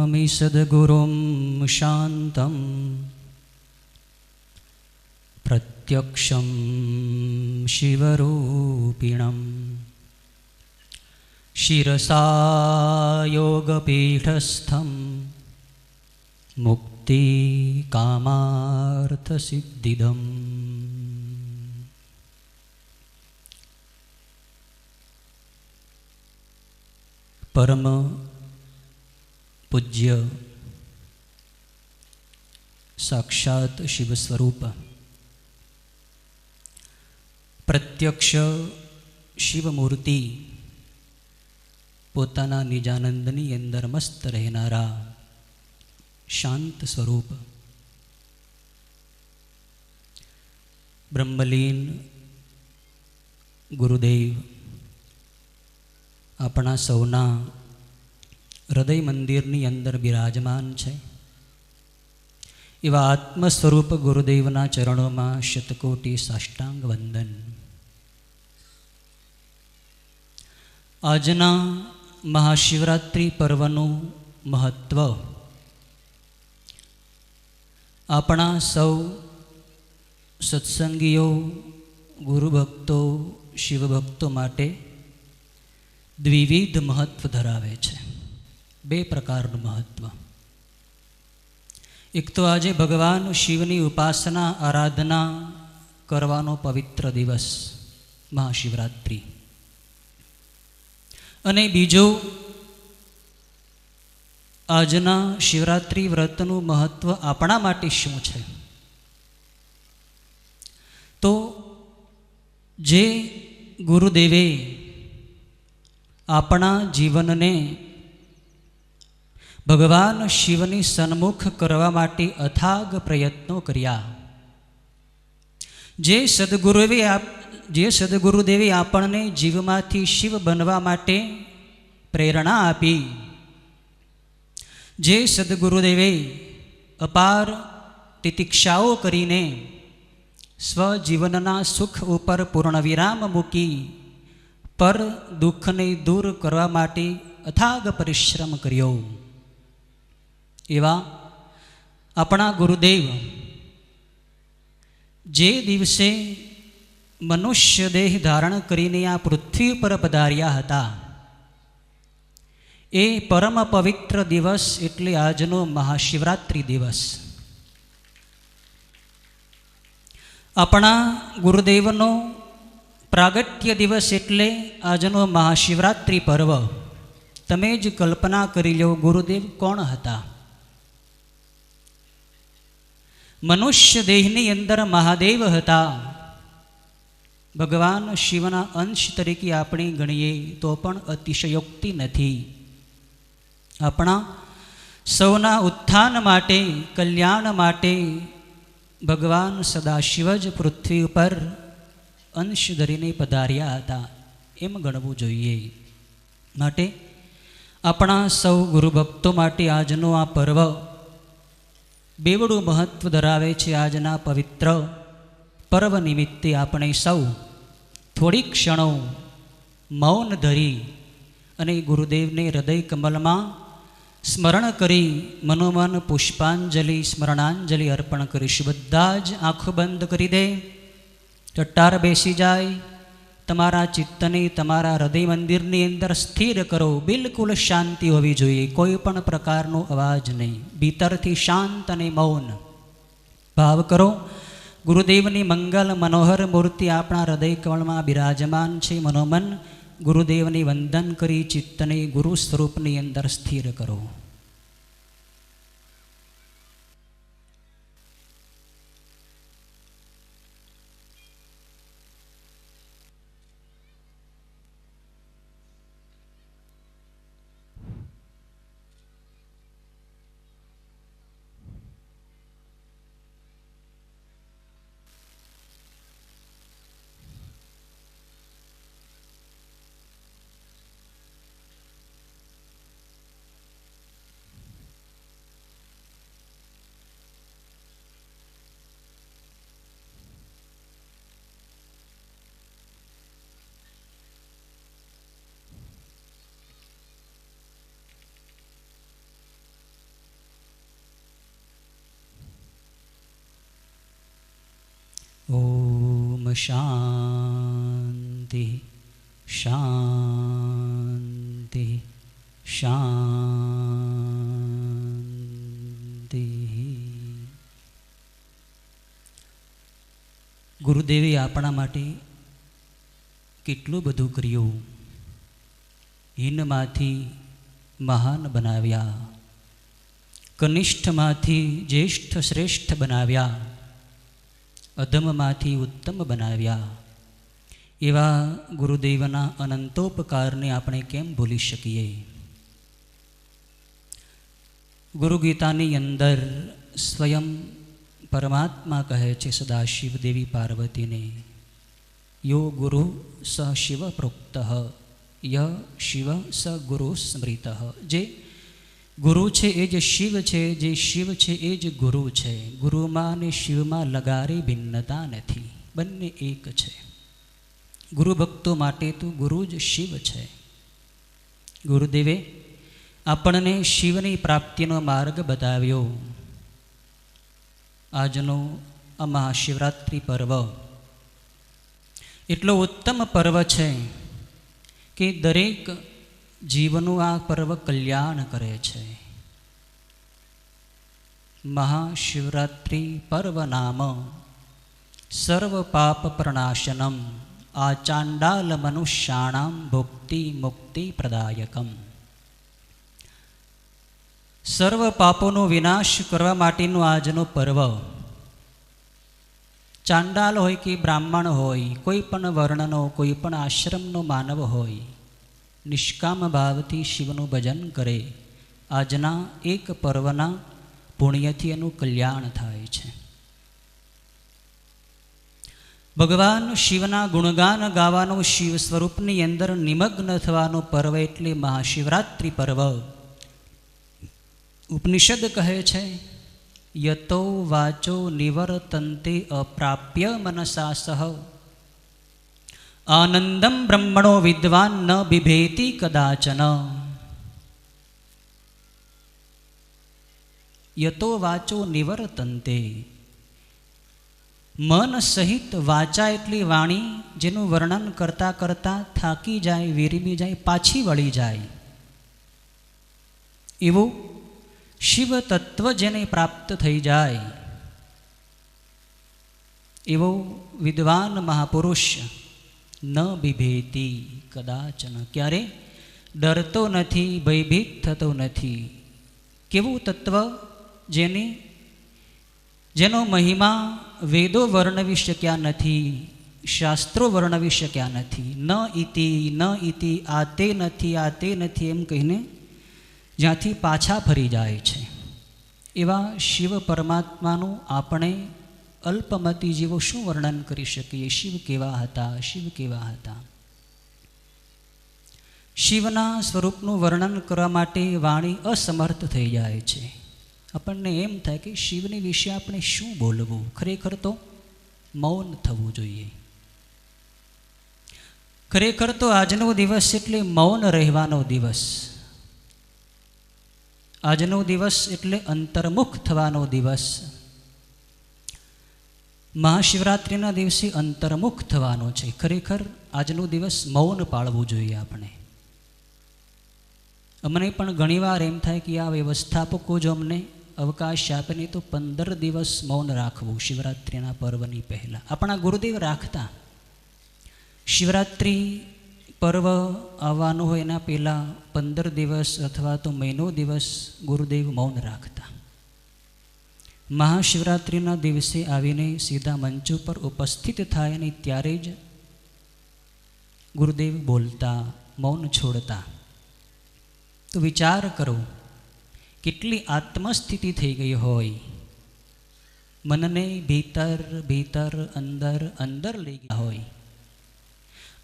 नमामि सद्गुरुं शान्तं प्रत्यक्षं शिवरूपिणं शिरसा योगपीठस्थं मुक्तिकामार्थसिद्धिदम्। परम पूज्य साक्षात शिव स्वरूप प्रत्यक्ष शिवमूर्ति पोताना निजानंदनी अंदर मस्त रहनारा शांत स्वरूप ब्रह्मलीन गुरुदेव अपना सौना हृदय मंदिरनी अंदर विराजमान है। एवा आत्मस्वरूप गुरुदेवना चरणों में शतकोटि साष्टांग वंदन। आजना महाशिवरात्रि पर्वनु महत्व अपना सौ सत्संगीओ गुरुभक्तो शिवभक्तो माटे द्विविध महत्व धरावे छे। बे प्रकारનું महत्व। एक तो आज भगवान शिवनी उपासना आराधना करवानो पवित्र दिवस महाशिवरात्रि अने बीजो आजना शिवरात्रि व्रतનું महत्व आपणा माटे शुं छे। तो जे गुरुदेवे अपना जीवन ने भगवान शिवनी सन्मुख करवा माटे अथाग प्रयत्नों कर्या। जे सद्गुरुदेवे आपने जीवमांथी शिव बनवा माटे प्रेरणा आपी, जे सद्गुरुदेवे अपार तितिक्षाओ करीने स्वजीवनना सुख उपर पूर्णविराम मूकी पर दुख ने दूर करवा माटे अथाग परिश्रम कर्यो। एवा अपना गुरुदेव जे दिवसे मनुष्य देह धारण करीने आ पृथ्वी पर पधार्या हता ए परम पवित्र दिवस एटले आजनो महाशिवरात्रि दिवस। अपना गुरुदेवनो प्रागट्य दिवस एटले आजनो महाशिवरात्रि पर्व। तमे ज कल्पना करी लो गुरुदेव कोण हता। मनुष्य देहनी अंदर महादेव हता। भगवान शिवना अंश तरीके आपणे गणीए तो पण अतिशयोक्ति नथी। अपना सौना उत्थान माटे कल्याण माटे भगवान सदाशिव ज पृथ्वी पर अंश धरीने पधार्या हता एम गणवू जोईए। माटे अपना सौ गुरुभक्तो माटे आजनो आ पर्व बेवडू महत्व धरावे छे। आजना पवित्र पर्व निमित्ते आपणे सौ थोड़ी क्षणों मौन धरी अने गुरुदेवने हृदय कमल में स्मरण करी मनोमन पुष्पांजलि स्मरणांजलि अर्पण करीशुं। बधाज आँखों बंद करी दे, चट्टार बेसी जाए, तमारा चित्तने तमारा हृदय मंदिरनी अंदर स्थिर करो। बिल्कुल शांति होवी जोईए, कोईपण प्रकारनो अवाज नहीं, भीतरथी शांत अने मौन भाव करो। गुरुदेवनी मंगल मनोहर मूर्ति आपणा हृदय कमल में बिराजमान छे। मनोमन गुरुदेवनी वंदन करी चित्तने गुरु स्वरूपनी अंदर स्थिर करो। ઓમ શાંતિ શાંતિ શાંતિ. ગુરુદેવે આપણા માટે કેટલું બધું કર્યું. હીનમાંથી મહાન બનાવ્યા, કનિષ્ઠમાંથી જ્યેષ્ઠ શ્રેષ્ઠ બનાવ્યા, અધમમાંથી ઉત્તમ બનાવ્યા. એવા ગુરુદેવના અનંતોપકારને આપણે કેમ ભૂલી શકીએ? ગુરુ ગીતાની અંદર સ્વયં પરમાત્મા કહે છે સદાશિવ દેવી પાર્વતીને, યો ગુરુ સ શિવ પ્રોક્ત ય શિવ સ ગુરુ સ્મૃત. જે ગુરુ છે એ જ શિવ છે, જે શિવ છે એ જ ગુરુ છે. ગુરુમાં અને શિવમાં લગારે ભિન્નતા નથી, બંને એક છે. ગુરુ ભક્તો માટે તો ગુરુ જ શિવ છે. ગુરુદેવે આપણને શિવની પ્રાપ્તિનો માર્ગ બતાવ્યો. આજનો આ મહાશિવરાત્રિ પર્વ એટલો ઉત્તમ પર્વ છે કે દરેક જીવનું આ પર્વ કલ્યાણ કરે છે. મહાશિવરાત્રિ પર્વ નામ સર્વ પાપ પ્રણાશનમ આ ચાંડાલ મનુષ્યાણામ ભુક્તિ મુક્તિ પ્રદાયકમ. સર્વ પાપોનો વિનાશ કરવા માટેનો આજનો પર્વ. ચાંડાલ હોય કે બ્રાહ્મણ હોય, કોઈ પણ વર્ણનો, કોઈ પણ આશ્રમનો માનવ હોય, નિષ્કામ ભાવથી શિવનું ભજન કરે, આજના એક પર્વના પુણ્યથી એનું કલ્યાણ થાય છે. ભગવાન શિવના ગુણગાન ગાવાનો, શિવ સ્વરૂપની અંદર નિમગ્ન થવાનો પર્વ એટલે મહાશિવરાત્રિ પર્વ. ઉપનિષદ કહે છે, યતો વાચો નિવર્તન્તે અપ્રાપ્ય મનસા સહ આનંદમ બ્રહ્મણો વિદ્વાન ન બિભેતિ કદાચન. યતો વાચો નિવર્તન્તે, મન સહિત વાચા એટલી વાણી જેનું વર્ણન કરતા કરતા થાકી જાય, વિરમી જાય, પાછી વળી જાય, એવું શિવ તત્વ જેને પ્રાપ્ત થઈ જાય, એવો વિદ્વાન મહાપુરુષ ન બિભેતિ કદાચન, ક્યારે ડરતો નથી, ભયભીત થતો નથી. કેવું તત્વ? જેનો મહિમા વેદો વર્ણવી શક્યા નથી, શાસ્ત્રો વર્ણવી શક્યા નથી. ન ઇતિ આ તે નથી, આ તે નથી એમ કહીને જ્યાંથી પાછા ફરી જાય છે. એવા શિવ પરમાત્માનું આપણે અલ્પમતી જેવો શું વર્ણન કરી શકીએ? શિવ કેવા હતા, શિવ કેવા હતા? શિવના સ્વરૂપનું વર્ણન કરવા માટે વાણી અસમર્થ થઈ જાય છે. આપણને એમ થાય કે શિવની વિશે આપણે શું બોલવું? ખરેખર તો મૌન થવું જોઈએ. ખરેખર તો આજનો દિવસ એટલે મૌન રહેવાનો દિવસ. આજનો દિવસ એટલે અંતર્મુખ થવાનો દિવસ. મહાશિવરાત્રિના દિવસે અંતર્મુખ થવાનો છે. ખરેખર આજનો દિવસ મૌન પાળવું જોઈએ આપણે. અમને પણ ઘણીવાર એમ થાય કે આ વ્યવસ્થાપકો જો અમને અવકાશ આપે ને તો 15 દિવસ મૌન રાખવું શિવરાત્રિના પર્વની પહેલાં. આપણા ગુરુદેવ રાખતા. શિવરાત્રિ પર્વ આવવાનું હોય એના પહેલાં 15 દિવસ અથવા તો મહિનો દિવસ ગુરુદેવ મૌન રાખતા. મહાશિવરાત્રિના દિવસે આવીને સીધા મંચ ઉપર ઉપસ્થિત થાય અને ત્યારે જ ગુરુદેવ બોલતા, મૌન છોડતા. તો વિચાર કરો કેટલી આત્મસ્થિતિ થઈ ગઈ હોય. મનને ભીતર ભીતર અંદર અંદર લઈ ગયા હોય.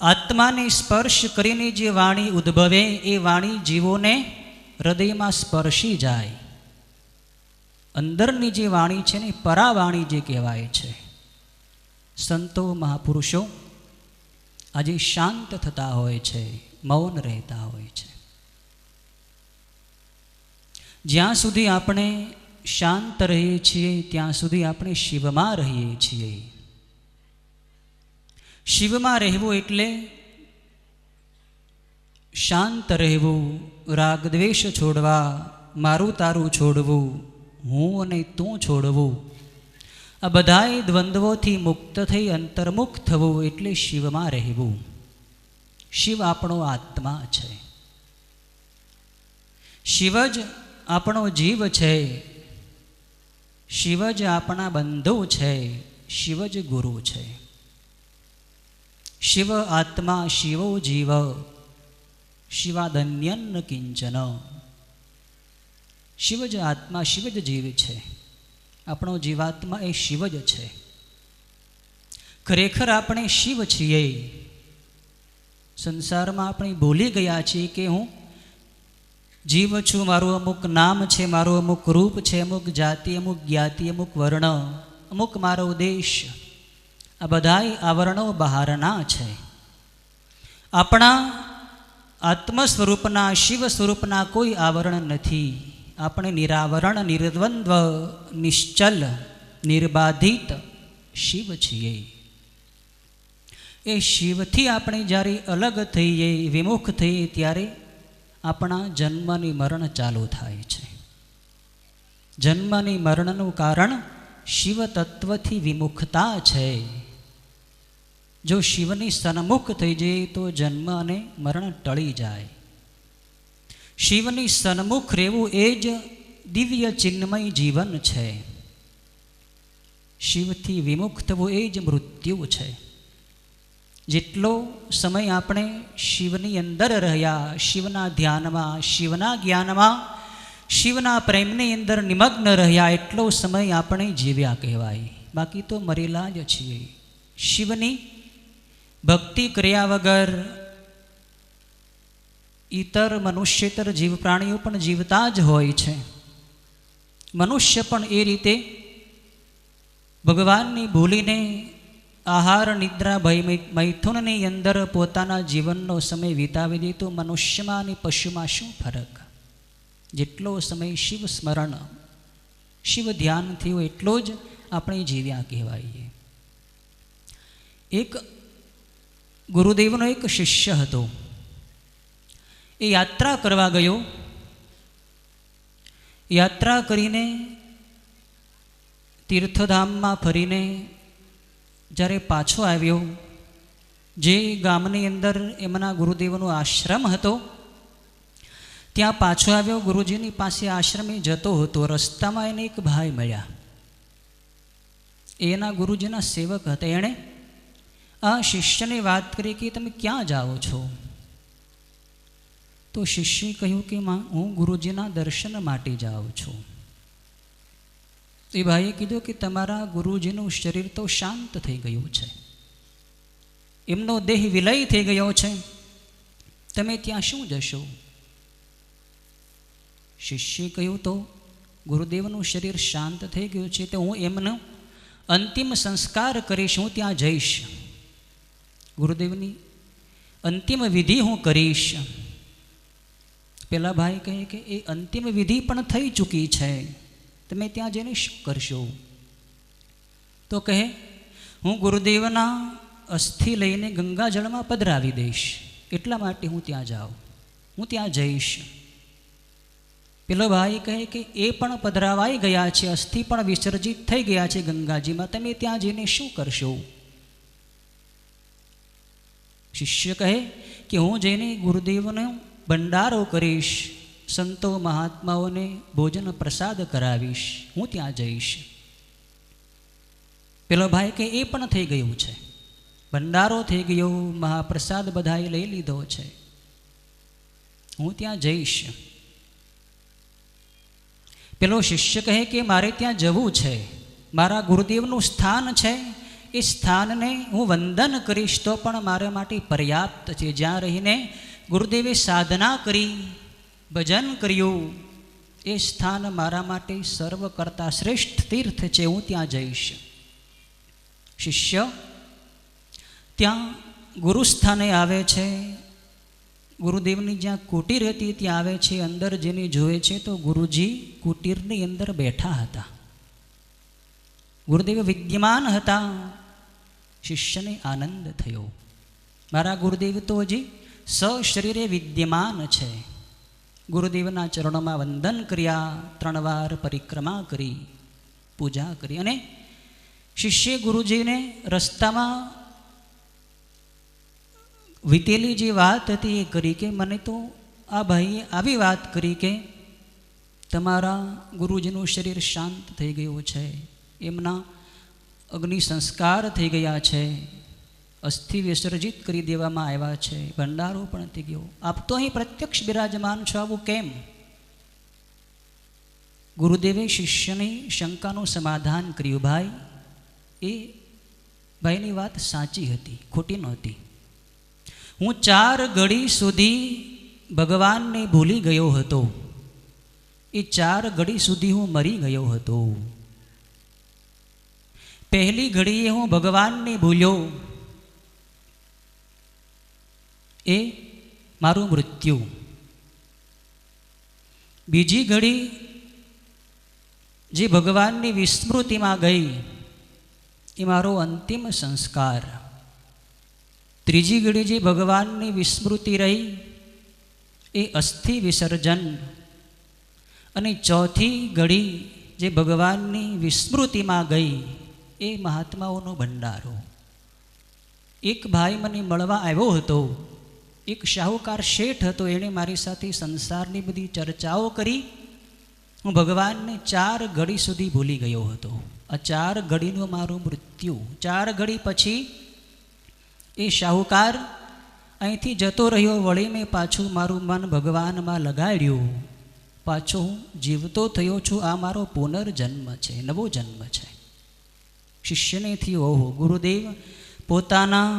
આત્માને સ્પર્શ કરીને જે વાણી ઉદ્ભવે એ વાણી જીવોને હૃદયમાં સ્પર્શી જાય. અંદરની જે વાણી છે ને પરાવાણી જે કહેવાય છે. સંતો મહાપુરુષો આજે શાંત થતા હોય છે, મૌન રહેતા હોય છે. જ્યાં સુધી આપણે શાંત રહીએ છીએ ત્યાં સુધી આપણે શિવમાં રહીએ છીએ. શિવમાં રહેવું એટલે શાંત રહેવું, રાગદ્વેષ છોડવા, મારું તારું છોડવું, હું અને તું છોડવું, આ બધાય દ્વંદ્વોથી મુક્ત થઈ અંતર્મુખ થવું એટલે શિવમાં રહેવું. શિવ આપણો આત્મા છે, શિવ જ આપણો જીવ છે, શિવ જ આપણા બંધુ છે, શિવ જ ગુરુ છે. શિવ આત્મા શિવો જીવ શિવાદન્યન કિંચન. શિવ જ આત્મા, શિવ જ જીવ છે, આપણો જીવાત્મા એ શિવ જ છે. ખરેખર આપણે શિવ છીએ. સંસારમાં આપણે ભૂલી ગયા છીએ કે હું જીવ છું, મારું અમુક નામ છે, મારું અમુક રૂપ છે, અમુક જાતિ, અમુક જ્ઞાતિ, અમુક વર્ણ, અમુક મારો દેશ. આ બધાય આવરણો બહારના છે. આપણા આત્મ સ્વરૂપના, શિવ સ્વરૂપના કોઈ આવરણ નથી. આપણે નિરાવરણ, નિર્દ્વંદ્વ, નિશ્ચલ, નિર્બાધિત શિવ છીએ. એ શિવથી આપણે જ્યારે અલગ થઈએ, વિમુખ થઈએ, ત્યારે આપણા જન્મની મરણ ચાલુ થાય છે. જન્મની મરણનું કારણ શિવ તત્વથી વિમુખતા છે. જો શિવની સન્મુખ થઈ જાય તો જન્મ અને મરણ ટળી જાય. શિવની સન્મુખ રહેવું એ જ દિવ્ય ચિન્મય જીવન છે. શિવથી વિમુખ થવું એ જ મૃત્યુ છે. જેટલો સમય આપણે શિવની અંદર રહ્યા, શિવના ધ્યાનમાં, શિવના જ્ઞાનમાં, શિવના પ્રેમની અંદર નિમગ્ન રહ્યા, એટલો સમય આપણે જીવ્યા કહેવાય. બાકી તો મરેલા જ છીએ. શિવની ભક્તિ કર્યા વગર ઇતર મનુષ્યેતર જીવ પ્રાણીઓ પણ જીવતા જ હોય છે. મનુષ્ય પણ એ રીતે ભગવાનની ભૂલીને આહાર, નિદ્રા, ભય, મૈથુનની અંદર પોતાના જીવનનો સમય વિતાવી દે તો મનુષ્યમાં અને પશુમાં શું ફરક? જેટલો સમય શિવ સ્મરણ, શિવ ધ્યાન થયું એટલો જ આપણે જીવ્યા કહેવાય. એક ગુરુદેવનો એક શિષ્ય હતો. એ યાત્રા કરવા ગયો. યાત્રા કરીને તીર્થધામમાં ફરીને જ્યારે પાછો આવ્યો, જે ગામની અંદર એમના ગુરુદેવનો આશ્રમ હતો ત્યાં પાછો આવ્યો. ગુરુજીની પાસે આશ્રમે જતો હતો. રસ્તામાં એને એક ભાઈ મળ્યા. એના ગુરુજીના સેવક હતા. એણે આ શિષ્યને વાત કરી કે તમે ક્યાં જાઓ છો? તો શિષ્યએ કહ્યું કે હું ગુરુજીના દર્શન માટે જાઉં છું. એ ભાઈએ કીધું કે તમારા ગુરુજીનું શરીર તો શાંત થઈ ગયું છે, એમનો દેહ વિલય થઈ ગયો છે, તમે ત્યાં શું જશો? શિષ્યએ કહ્યું તો ગુરુદેવનું શરીર શાંત થઈ ગયું છે તો હું એમનો અંતિમ સંસ્કાર કરીશ, હું ત્યાં જઈશ, ગુરુદેવની અંતિમ વિધિ હું કરીશ. પેલા ભાઈ કહે કે એ અંતિમ વિધિ પણ થઈ ચૂકી છે, તમે ત્યાં જઈને શું કરશો? તો કહે હું ગુરુદેવના અસ્થિ લઈને ગંગાજળમાં પધરાવી દઈશ, એટલા માટે હું ત્યાં જાઉં, હું ત્યાં જઈશ. પેલો ભાઈ કહે કે એ પણ પધરાવાઈ ગયા છે, અસ્થિ પણ વિસર્જિત થઈ ગયા છે ગંગાજીમાં, તમે ત્યાં જઈને શું કરશો? શિષ્ય કહે કે હું જઈને ગુરુદેવનો ભંડારો કરીશ, સંતો મહાત્માઓને ભોજન પ્રસાદ કરાવીશ, હું ત્યાં જઈશ. પેલો ભાઈ કે એ પણ થઈ ગયું છે, ભંડારો થઈ ગયો, મહાપ્રસાદ બધાએ લઈ લીધો છે, હું ત્યાં જઈશ. પેલો શિષ્ય કહે કે મારે ત્યાં જવું છે, મારા ગુરુદેવનું સ્થાન છે, એ સ્થાનને હું વંદન કરીશ તો પણ મારા માટે પર્યાપ્ત છે. જ્યાં રહીને ગુરુદેવે સાધના કરી, ભજન કર્યું, એ સ્થાન મારા માટે સર્વ કરતા શ્રેષ્ઠ તીર્થ છે, હું ત્યાં જઈશ. શિષ્ય ત્યાં ગુરુસ્થાને આવે છે, ગુરુદેવની જ્યાં કુટીર હતી ત્યાં આવે છે. અંદર જેને જોવે છે તો ગુરુજી કુટીરની અંદર બેઠા હતા. ગુરુદેવ વિદ્યમાન હતા, શિષ્યને આનંદ થયો. મારા ગુરુદેવ તો હજી સશરીરે વિદ્યમાન છે. ગુરુદેવના ચરણોમાં વંદન કર્યા, 3 વાર પરિક્રમા કરી, પૂજા કરી, અને શિષ્ય ગુરુજીને રસ્તામાં વીતેલી જે વાત હતી એ કરી કે મને તો આ ભાઈએ આવી વાત કરી કે તમારા ગુરુજીનું શરીર શાંત થઈ ગયું છે, એમના અગ્નિ સંસ્કાર થઈ ગયા છે, અસ્થિ વિસર્જિત કરી દેવામાં આવ્યા છે, ભંડારો પણ થઈ ગયો, આપ તો અહીં પ્રત્યક્ષ બિરાજમાન છો, આવું કેમ? ગુરુદેવે શિષ્યની શંકાનું સમાધાન કર્યું. ભાઈ, એ ભાઈની વાત સાચી હતી, ખોટી નહોતી. હું 4 ઘડી સુધી ભગવાનને ભૂલી ગયો હતો. એ 4 ઘડી સુધી હું મરી ગયો હતો. પહેલી ઘડીએ હું ભગવાનને ભૂલ્યો, એ મારું મૃત્યુ. બીજી ઘડી જે ભગવાનની વિસ્મૃતિમાં ગઈ, એ મારો અંતિમ સંસ્કાર. ત્રીજી ઘડી જે ભગવાનની વિસ્મૃતિ રહી, એ અસ્થિ વિસર્જન. અને ચોથી ઘડી જે ભગવાનની વિસ્મૃતિમાં ગઈ, એ મહાત્માઓનો ભંડારો. એક ભાઈ મને મળવા આવ્યો હતો, એક શાહુકાર શેઠ હતો, એણે મારી સાથે સંસારની બધી ચર્ચાઓ કરી. હું ભગવાનને 4 ઘડી સુધી ભૂલી ગયો હતો. આ 4 ઘડીનું મારું મૃત્યુ. 4 ઘડી પછી એ શાહુકાર અહીંથી જતો રહ્યો. વળી મેં પાછું મારું મન ભગવાનમાં લગાડ્યું, પાછો હું જીવતો થયો છું. આ મારો પુનર્જન્મ છે, નવો જન્મ છે. શિષ્યને થયું, ઓહો, ગુરુદેવ પોતાના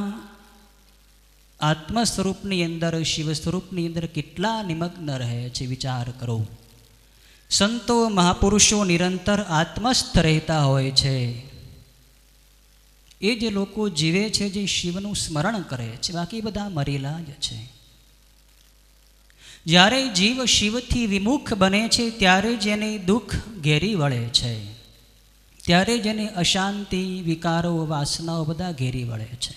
આત્મ સ્વરૂપની અંદર, શિવ સ્વરૂપની અંદર કેટલા નિમગ્ન રહે છે, વિચાર કરો. સંતો મહાપુરુષો નિરંતર આત્મસ્થ રહેતા હોય છે. એ જે લોકો જીવે છે, જે શિવનું સ્મરણ કરે છે, બાકી બધા મરેલા જ છે. જ્યારે જીવ શિવથી વિમુખ બને છે, ત્યારે જ એને દુઃખ ઘેરી વળે છે, ત્યારે જ એને અશાંતિ, વિકારો, વાસનાઓ બધા ઘેરી વળે છે.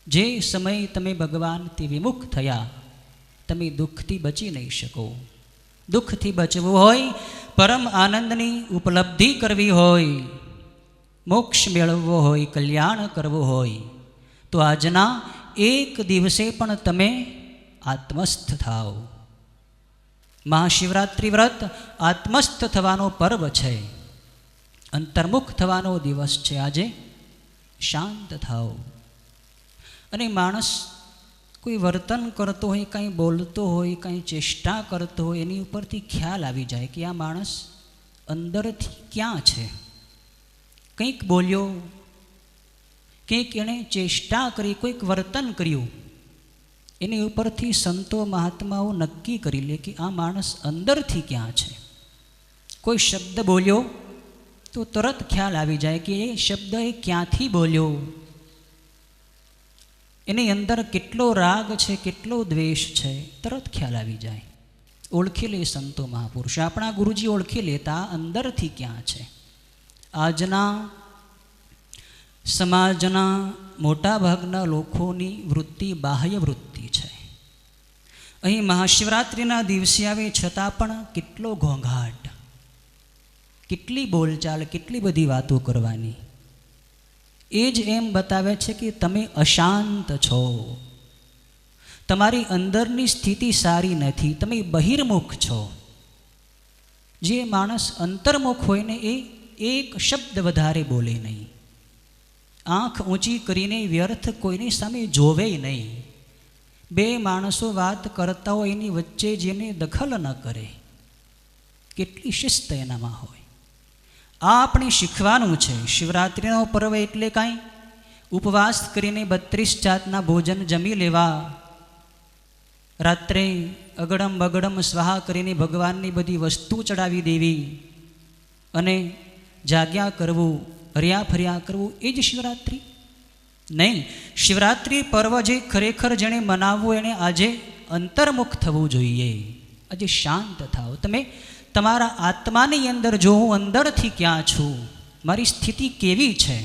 જે સમય તમે ભગવાનથી વિમુખ થયા, તમે દુઃખથી બચી નહીં શકો. દુઃખથી બચવું હોય, પરમ આનંદની ઉપલબ્ધિ કરવી હોય, મોક્ષ મેળવવો હોય, કલ્યાણ કરવું હોય, તો આજના એક દિવસે પણ તમે આત્મસ્થ થાઓ. મહાશિવરાત્રિ વ્રત આત્મસ્થ થવાનો પર્વ છે, અંતર્મુખ થવાનો દિવસ છે. આજે શાંત થાઓ. અને માણસ કોઈ વર્તન કરતો હોય, કંઈ બોલતો હોય, કંઈ ચેષ્ટા કરતો હોય, એની ઉપરથી ખ્યાલ આવી જાય કે આ માણસ અંદરથી ક્યાં છે. કંઈક બોલ્યો, કંઈક એણે ચેષ્ટા કરી, કોઈક વર્તન કર્યું, એની ઉપરથી સંતો મહાત્માઓ નક્કી કરી લે કે આ માણસ અંદરથી ક્યાં છે. કોઈ શબ્દ બોલ્યો તો તરત ખ્યાલ આવી જાય કે એ શબ્દ એ ક્યાંથી બોલ્યો, એની અંદર કેટલો રાગ છે, કેટલો દ્વેષ છે, તરત ખ્યાલ આવી જાય. ઓળખી લે સંતો મહાપુરુષ. આપણા ગુરુજી ઓળખી લેતા અંદરથી ક્યાં છે. આજના સમાજના મોટા ભાગના લોકોની વૃત્તિ બાહ્ય વૃત્તિ છે. અહીં મહાશિવરાત્રિના દિવસે આવે છતાં પણ કેટલો ઘોંઘાટ, કેટલી બોલચાલ, કેટલી બધી વાતો કરવાની. એ જ એમ બતાવે છે કે તમે અશાંત છો, તમારી અંદરની સ્થિતિ સારી નથી, તમે બહિર્મુખ છો. જે માણસ અંતર્મુખ હોય ને, એ એક શબ્દ વધારે બોલે નહીં, આંખ ઊંચી કરીને વ્યર્થ કોઈની સામે જોવે નહીં. 2 માણસો વાત કરતા હોય, એની વચ્ચે જેને દખલ ન કરે. કેટલી શિસ્ત એનામાં હોય. આ આપણે શીખવાનું છે. શિવરાત્રિનો પર્વ એટલે કાંઈ ઉપવાસ કરીને 32 જાતના ભોજન જમી લેવા, રાત્રે અગડમ બગડમ સ્વાહા કરીને ભગવાનની બધી વસ્તુ ચડાવી દેવી અને જાગ્યા કરવું, હર્યા ફર્યા કરવું, એ જ શિવરાત્રિ નહીં. શિવરાત્રિ પર્વ જે ખરેખર જેણે મનાવવું, એણે આજે અંતર્મુખ થવું જોઈએ. આજે શાંત થાઓ. તમે તમારા આત્માની અંદર જો, હું અંદરથી ક્યાં છું, મારી સ્થિતિ કેવી છે.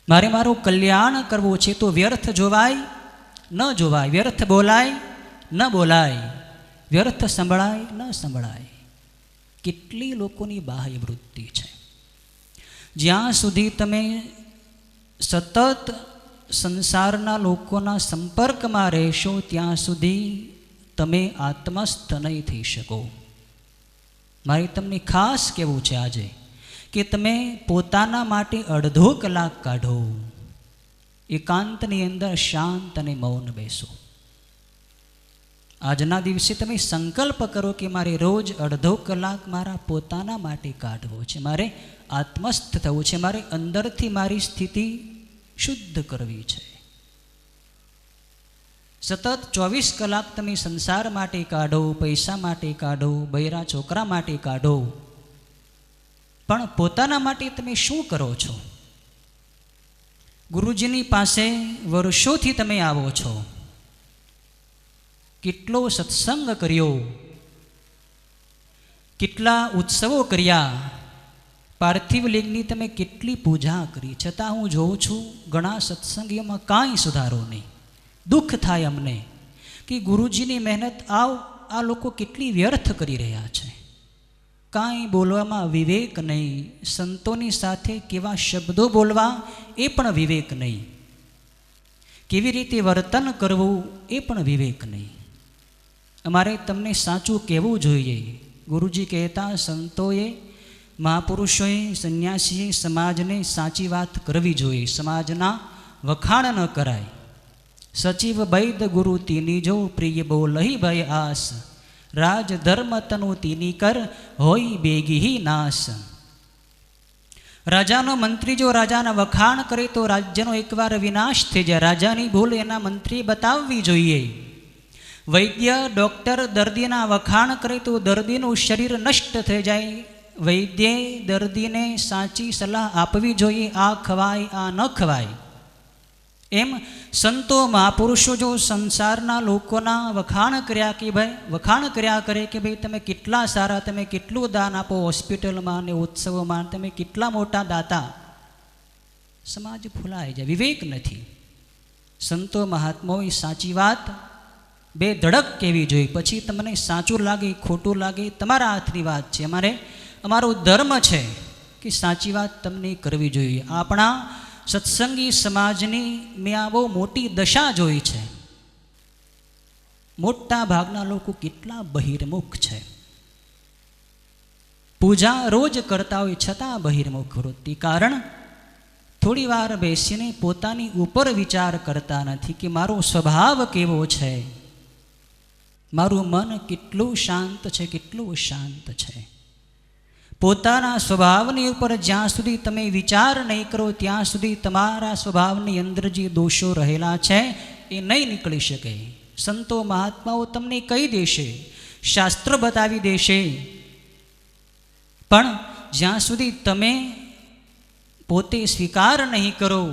મારે મારું કલ્યાણ કરવું છે તો વ્યર્થ જોવાય ન જોવાય, વ્યર્થ બોલાય ન બોલાય, વ્યર્થ સંભળાય ન સંભળાય. કેટલી લોકોની બાહ્ય વૃત્તિ છે. જ્યાં સુધી તમે સતત સંસારના લોકોના સંપર્કમાં રહેશો ત્યાં સુધી તમે આત્મસ્થ નહીં થઈ શકો. મારે તમને ખાસ કહેવું છે આજે કે તમે પોતાના માટે અડધો કલાક કાઢો, એકાંતની અંદર શાંત અને મૌન બેસો. આજના દિવસે તમે સંકલ્પ કરો કે મારે રોજ અડધો કલાક મારા પોતાના માટે કાઢવો છે, મારે આત્મસ્થ થવું છે, મારે અંદરથી મારી સ્થિતિ શુદ્ધ કરવી છે. સતત 24 કલાક તમે સંસાર માટે કાઢો, પૈસા માટે કાઢો, બૈરા છોકરા માટે કાઢો, પણ પોતાના માટે તમે શું કરો છો? ગુરુજીની પાસે વર્ષોથી તમે આવો છો, કેટલો સત્સંગ કર્યો, કેટલા ઉત્સવો કર્યા, પાર્થિવ લિંગની તમે કેટલી પૂજા કરી, છતાં હું જોઉં છું ઘણા સત્સંગીઓમાં કાંઈ સુધારો નહીં. દુઃખ થાય અમને કે ગુરુજીની મહેનત આ લોકો કેટલી વ્યર્થ કરી રહ્યા છે. કાંઈ બોલવામાં વિવેક નહીં, સંતોની સાથે કેવા શબ્દો બોલવા એ પણ વિવેક નહીં, કેવી રીતે વર્તન કરવું એ પણ વિવેક નહીં. અમારે તમને સાચું કહેવું જોઈએ. ગુરુજી કહેતા સંતોએ, મહાપુરુષોએ, સંન્યાસીએ સમાજને સાચી વાત કરવી જોઈએ, સમાજના વખાણ ન કરાય. સચિવ વૈદ ગુરુ તીની જો પ્રિય બોલહી ભય આસ, રાજ ધર્મ તનુ તીની કર હોય બેગી નાશ. રાજાનો મંત્રી જો રાજાના વખાણ કરે તો રાજ્યનો એકવાર વિનાશ થઈ જાય. રાજાની ભૂલ એના મંત્રીએ બતાવવી જોઈએ. વૈદ્ય ડૉક્ટર દર્દીના વખાણ કરે તો દર્દીનું શરીર નષ્ટ થઈ જાય. વૈદ્યે દર્દીને સાચી સલાહ આપવી જોઈએ, આ ખવાય આ ન ખવાય. એમ સંતો મહાપુરુષો જો સંસારના લોકોના વખાણ કર્યા કરે કે ભાઈ તમે કેટલા સારા, તમે કેટલું દાન આપો હોસ્પિટલમાં અને ઉત્સવોમાં, તમે કેટલા મોટા દાતા, સમાજ ફૂલાઈ જાય. વિવેક નથી. સંતો મહાત્માઓએ સાચી વાત બે ધડક કહેવી જોઈએ, પછી તમને સાચું લાગે ખોટું લાગે તમારા હાથની વાત છે. અમારો ધર્મ છે કે સાચી વાત તમને કરવી જોઈએ. આપણા સત્સંગી સમાજની મેં આ બહુ મોટી દશા જોઈ છે. મોટા ભાગના લોકો કેટલા બહિર્મુખ છે. પૂજા રોજ કરતા હોય છતાં બહિર્મુખ વૃત્તિ. કારણ થોડી વાર બેસીને પોતાની ઉપર વિચાર કરતા નથી કે મારો સ્વભાવ કેવો છે, મારું મન કેટલું શાંત છે, કેટલું શાંત છે. પોતાના સ્વભાવની ઉપર જ્યાં સુધી તમે વિચાર નહીં કરો ત્યાં સુધી તમારા સ્વભાવની અંદર જે દોષો રહેલા છે એ નહીં નીકળી શકે. સંતો મહાત્માઓ તમને કહી દેશે, શાસ્ત્ર બતાવી દેશે, પણ જ્યાં સુધી તમે પોતે સ્વીકાર નહીં કરો,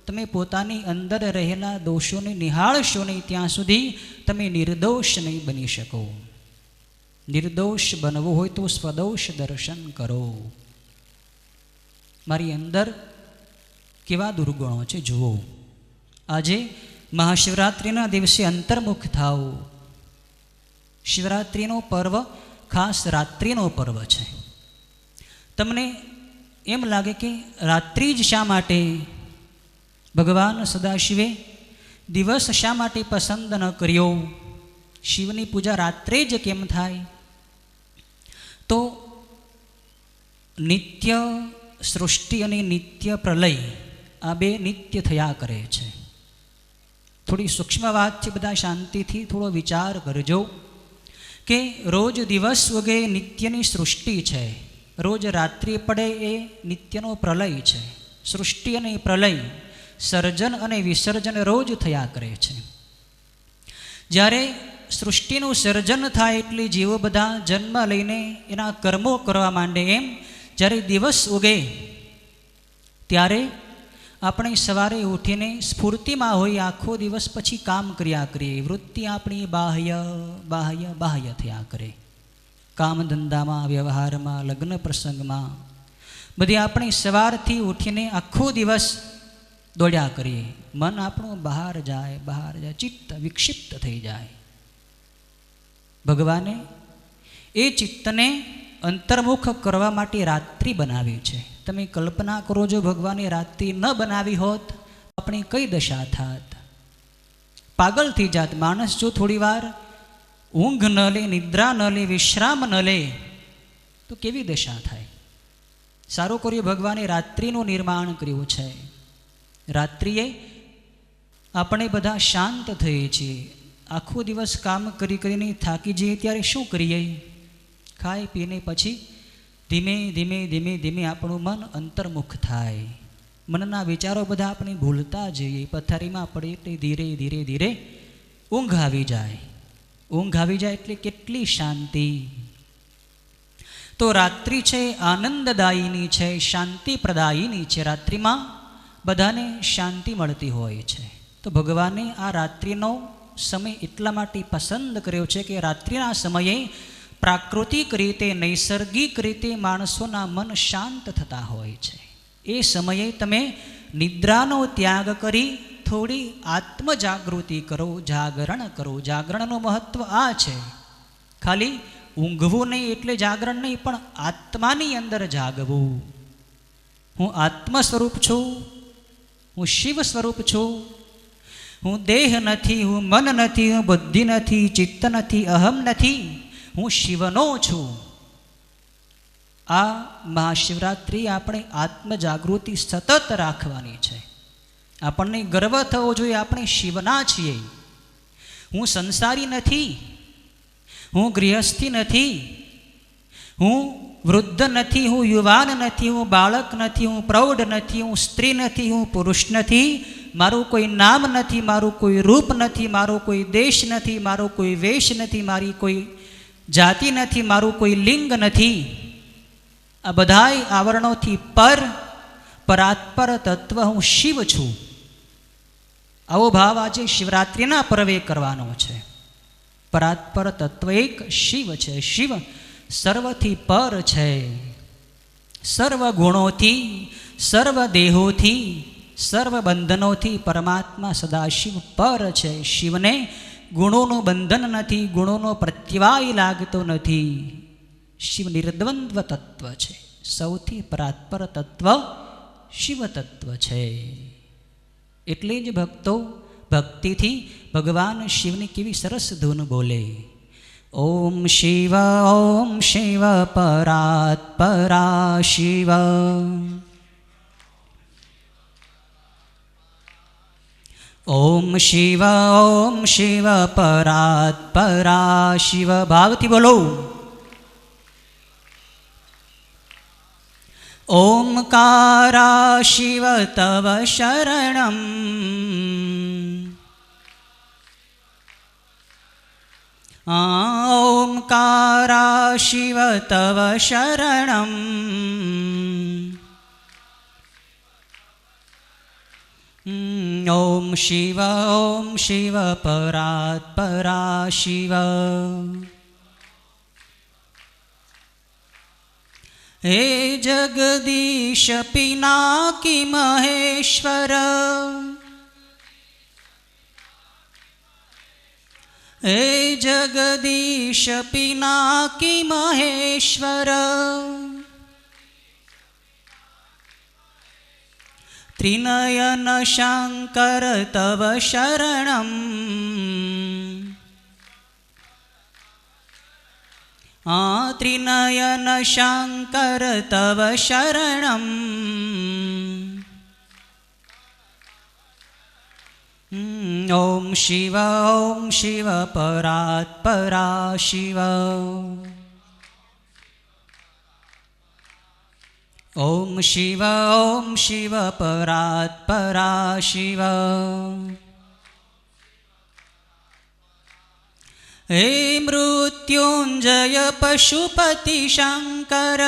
તમે પોતાની અંદર રહેલા દોષોને નિહાળશો નહીં, ત્યાં સુધી તમે નિર્દોષ નહીં બની શકો. નિર્દોષ બનવું હોય તો સ્વદોષ દર્શન કરો. મારી અંદર કેવા દુર્ગુણો છે જુઓ. આજે મહાશિવરાત્રિના દિવસે અંતર્મુખ થાઓ. શિવરાત્રિનો પર્વ ખાસ રાત્રિનો પર્વ છે. તમને એમ લાગે કે રાત્રિ જ શા માટે? ભગવાન સદાશિવે દિવસ શા માટે પસંદ ન કર્યો? શિવની પૂજા રાત્રે જ કેમ થાય? તો નિત્ય સૃષ્ટિ અને નિત્ય પ્રલય આ બે નિત્ય થયા કરે છે. થોડી સૂક્ષ્મ વાત છે, બધા શાંતિથી થોડો વિચાર કરજો કે રોજ દિવસ ઉગે નિત્યની સૃષ્ટિ છે, રોજ રાત્રિ પડે એ નિત્યનો પ્રલય છે. સૃષ્ટિ અને પ્રલય, સર્જન અને વિસર્જન રોજ થયા કરે છે. જ્યારે સૃષ્ટિનું સર્જન થાય એટલે જીવો બધા જન્મ લઈને એના કર્મો કરવા માંડે. એમ જ્યારે દિવસ ઉગે ત્યારે આપણે સવારે ઉઠીને સ્ફૂર્તિમાં હોય, આખો દિવસ પછી કામ કર્યા કરીએ, વૃત્તિ આપણી બાહ્ય બાહ્ય બાહ્ય થયા કરે. કામ ધંધામાં, વ્યવહારમાં, લગ્ન પ્રસંગમાં, બધી આપણે સવારથી ઉઠીને આખો દિવસ દોડ્યા કરીએ, મન આપણું બહાર જાય, ચિત્ત વિક્ષિપ્ત થઈ જાય. ભગવાને એ ચિત્તને અંતર્મુખ કરવા માટે રાત્રિ બનાવી છે. તમે કલ્પના કરો, જો ભગવાને રાત્રિ ન બનાવી હોત આપણી કઈ દશા થાત? પાગલ થઈ જાત માણસ. જો થોડી વાર ઊંઘ ન લે, નિદ્રા ન લે, વિશ્રામ ન લે તો કેવી દશા થાય? સારું કર્યું ભગવાને રાત્રિનું નિર્માણ કર્યું છે. રાત્રિએ આપણે બધા શાંત થઈએ છીએ. આખો દિવસ કામ કરીને થાકી જઈએ ત્યારે શું કરીએ? ખાઈ પીને પછી ધીમે ધીમે ધીમે ધીમે આપણું મન અંતર્મુખ થાય. મનના વિચારો બધા આપણે ભૂલતા જઈએ. પથારીમાં પડીએ એટલે ધીરે ધીરે ધીરે ઊંઘ આવી જાય. ઊંઘ આવી જાય એટલે કેટલી શાંતિ. તો રાત્રિ છે આનંદદાયીની છે, શાંતિપ્રદાયીની છે. રાત્રિમાં બધાને શાંતિ મળતી હોય છે. તો ભગવાને આ રાત્રિનો સમય એટલા માટે પસંદ કર્યો છે કે રાત્રિના સમયે પ્રાકૃતિક રીતે, નૈસર્ગિક રીતે માણસોના મન શાંત થતા હોય છે. એ સમયે તમે નિદ્રાનો ત્યાગ કરી થોડી આત્મજાગૃતિ કરો, જાગરણ કરો. જાગરણનું મહત્વ આ છે. ખાલી ઊંઘવું નહીં એટલે જાગરણ નહીં, પણ આત્માની અંદર જાગવું. હું આત્મ સ્વરૂપ છું, હું શિવ સ્વરૂપ છું. હું દેહ નથી, હું મન નથી, હું બુદ્ધિ નથી, ચિત્ત નથી, અહમ નથી, હું શિવનો છું. આ મહાશિવરાત્રિ આપણે આત્મજાગૃતિ સતત રાખવાની છે. આપણને ગર્વ થવો જોઈએ, આપણે શિવના છીએ. હું સંસારી નથી, હું ગૃહસ્થી નથી, હું વૃદ્ધ નથી, હું યુવાન નથી, હું બાળક નથી, હું પ્રૌઢ નથી, હું સ્ત્રી નથી, હું પુરુષ નથી, મારું કોઈ નામ નથી, મારું કોઈ રૂપ નથી, મારો કોઈ દેશ નથી, મારો કોઈ વેશ નથી, મારી કોઈ જાતિ નથી, મારું કોઈ લિંગ નથી. આ બધાય આવરણોથી પરાત્પર તત્વ હું શિવ છું. આવો ભાવ આજે શિવરાત્રિના પર્વે કરવાનો છે. પરાત્પર તત્વ એક શિવ છે. શિવ સર્વથી પર છે. સર્વ ગુણોથી, સર્વ દેહોથી, સર્વ બંધનોથી પરમાત્મા સદાશિવ પર છે. શિવને ગુણોનું બંધન નથી, ગુણોનો પ્રત્યવાય લાગતો નથી. શિવ નિર્દ્વંદ્વ તત્વ છે. સૌથી પરાત્પર તત્વ શિવ તત્વ છે. એટલે જ ભક્તો ભક્તિથી ભગવાન શિવની કેવી સરસ ધૂન બોલે. ઓમ શિવ પરાત્પરા શિવ. ઓમ શિવ પરાત્પરા શિવ. ભાવથી બોલો. ઓમકારા શિવ તવ શરણમ. ઓમકારા શિવ તવ શરણમ. ઓમ શિવ પરાત્પરા શિવ. હે જગદીશ પિનાકી મહેશ્વર. હે જગદીશ પિનાકી મહેશ્વર. ત્રિનયન શંકર તવ શરણમ. ત્રિનયન શંકર તવ શરણમ. ઓમ શિવ પરાત્પરા શિવ. ઓમ શિવ પરાત્પરા શિવ. હે મૃત્યુંજય પશુપતિ શંકર.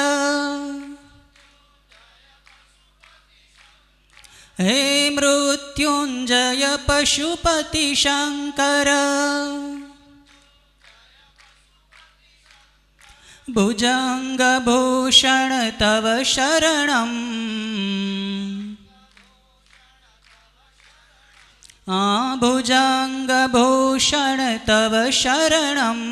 હે મૃત્યુંજય પશુપતિ શંકર. ભુજંગ ભૂષણ તવ શરણમ. भुजङ्गभूषण तव शरणम्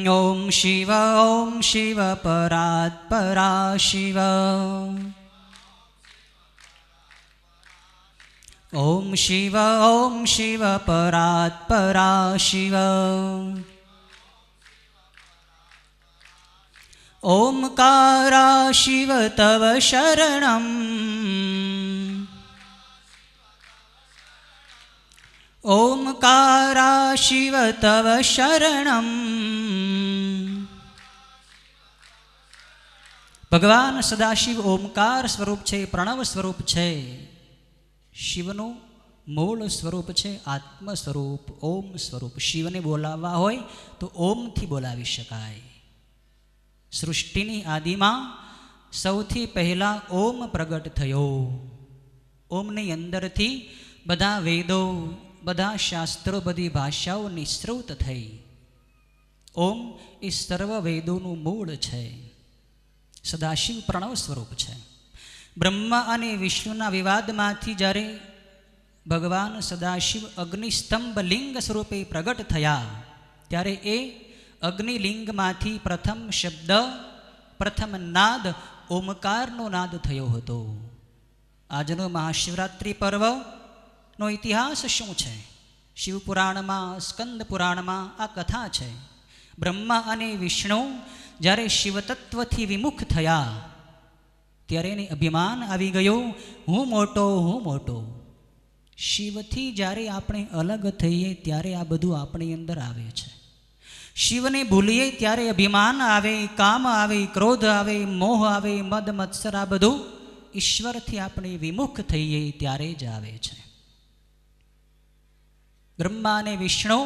ॐ शिव परात्परा शिव ॐ शिव परात्परा शिव ओंकारा शिव तव शरणम् ओंकारा शिव तव शरणम् भगवान सदाशिव ओंकार स्वरूप छे, प्रणव स्वरूप छे, शिवनु मूल स्वरूप छे, आत्म स्वरूप ओम स्वरूप। शिवने बोलाववा होय तो ओम थी बोलावी शकाय। सृष्टिनी आदिमां सौथी पहला ओम प्रगट थयो। ओमनी अंदरथी बधा वेदो, बधा शास्त्रो, बधी भाषाओ निसृत थई। ओम ए सर्व वेदोनुं मूळ छे। सदाशिव प्रणव स्वरूप छे। ब्रह्मा अने विष्णुना विवादमांथी ज्यारे भगवान सदाशिव अग्निस्तंभ लिंग स्वरूपे प्रगट थया त्यारे ए अग्निलिंगमांथी प्रथम शब्द, प्रथम नाद ओमकारनो नाद थयो हतो। आजनो महाशिवरात्रि पर्वनो इतिहास शुं छे? शिवपुराणमां, स्कंदपुराणमां आ कथा छे। ब्रह्मा अने विष्णु ज्यारे शिवतत्वथी विमुख थया त्यारे एने अभिमान आवी गयो, हूँ मोटो। शिवथी ज्यारे आपणे अलग थईए त्यारे आ बधुं आपणी अंदर आवे छे। शिवने भूलीए त्यारे अभिमान आवे, काम आवे, क्रोध आवे, मोह आवे, मद मत्सर आ बधुं ईश्वरथी आपणे विमुख थईए त्यारे ज आवे छे। ब्रह्मा अने विष्णु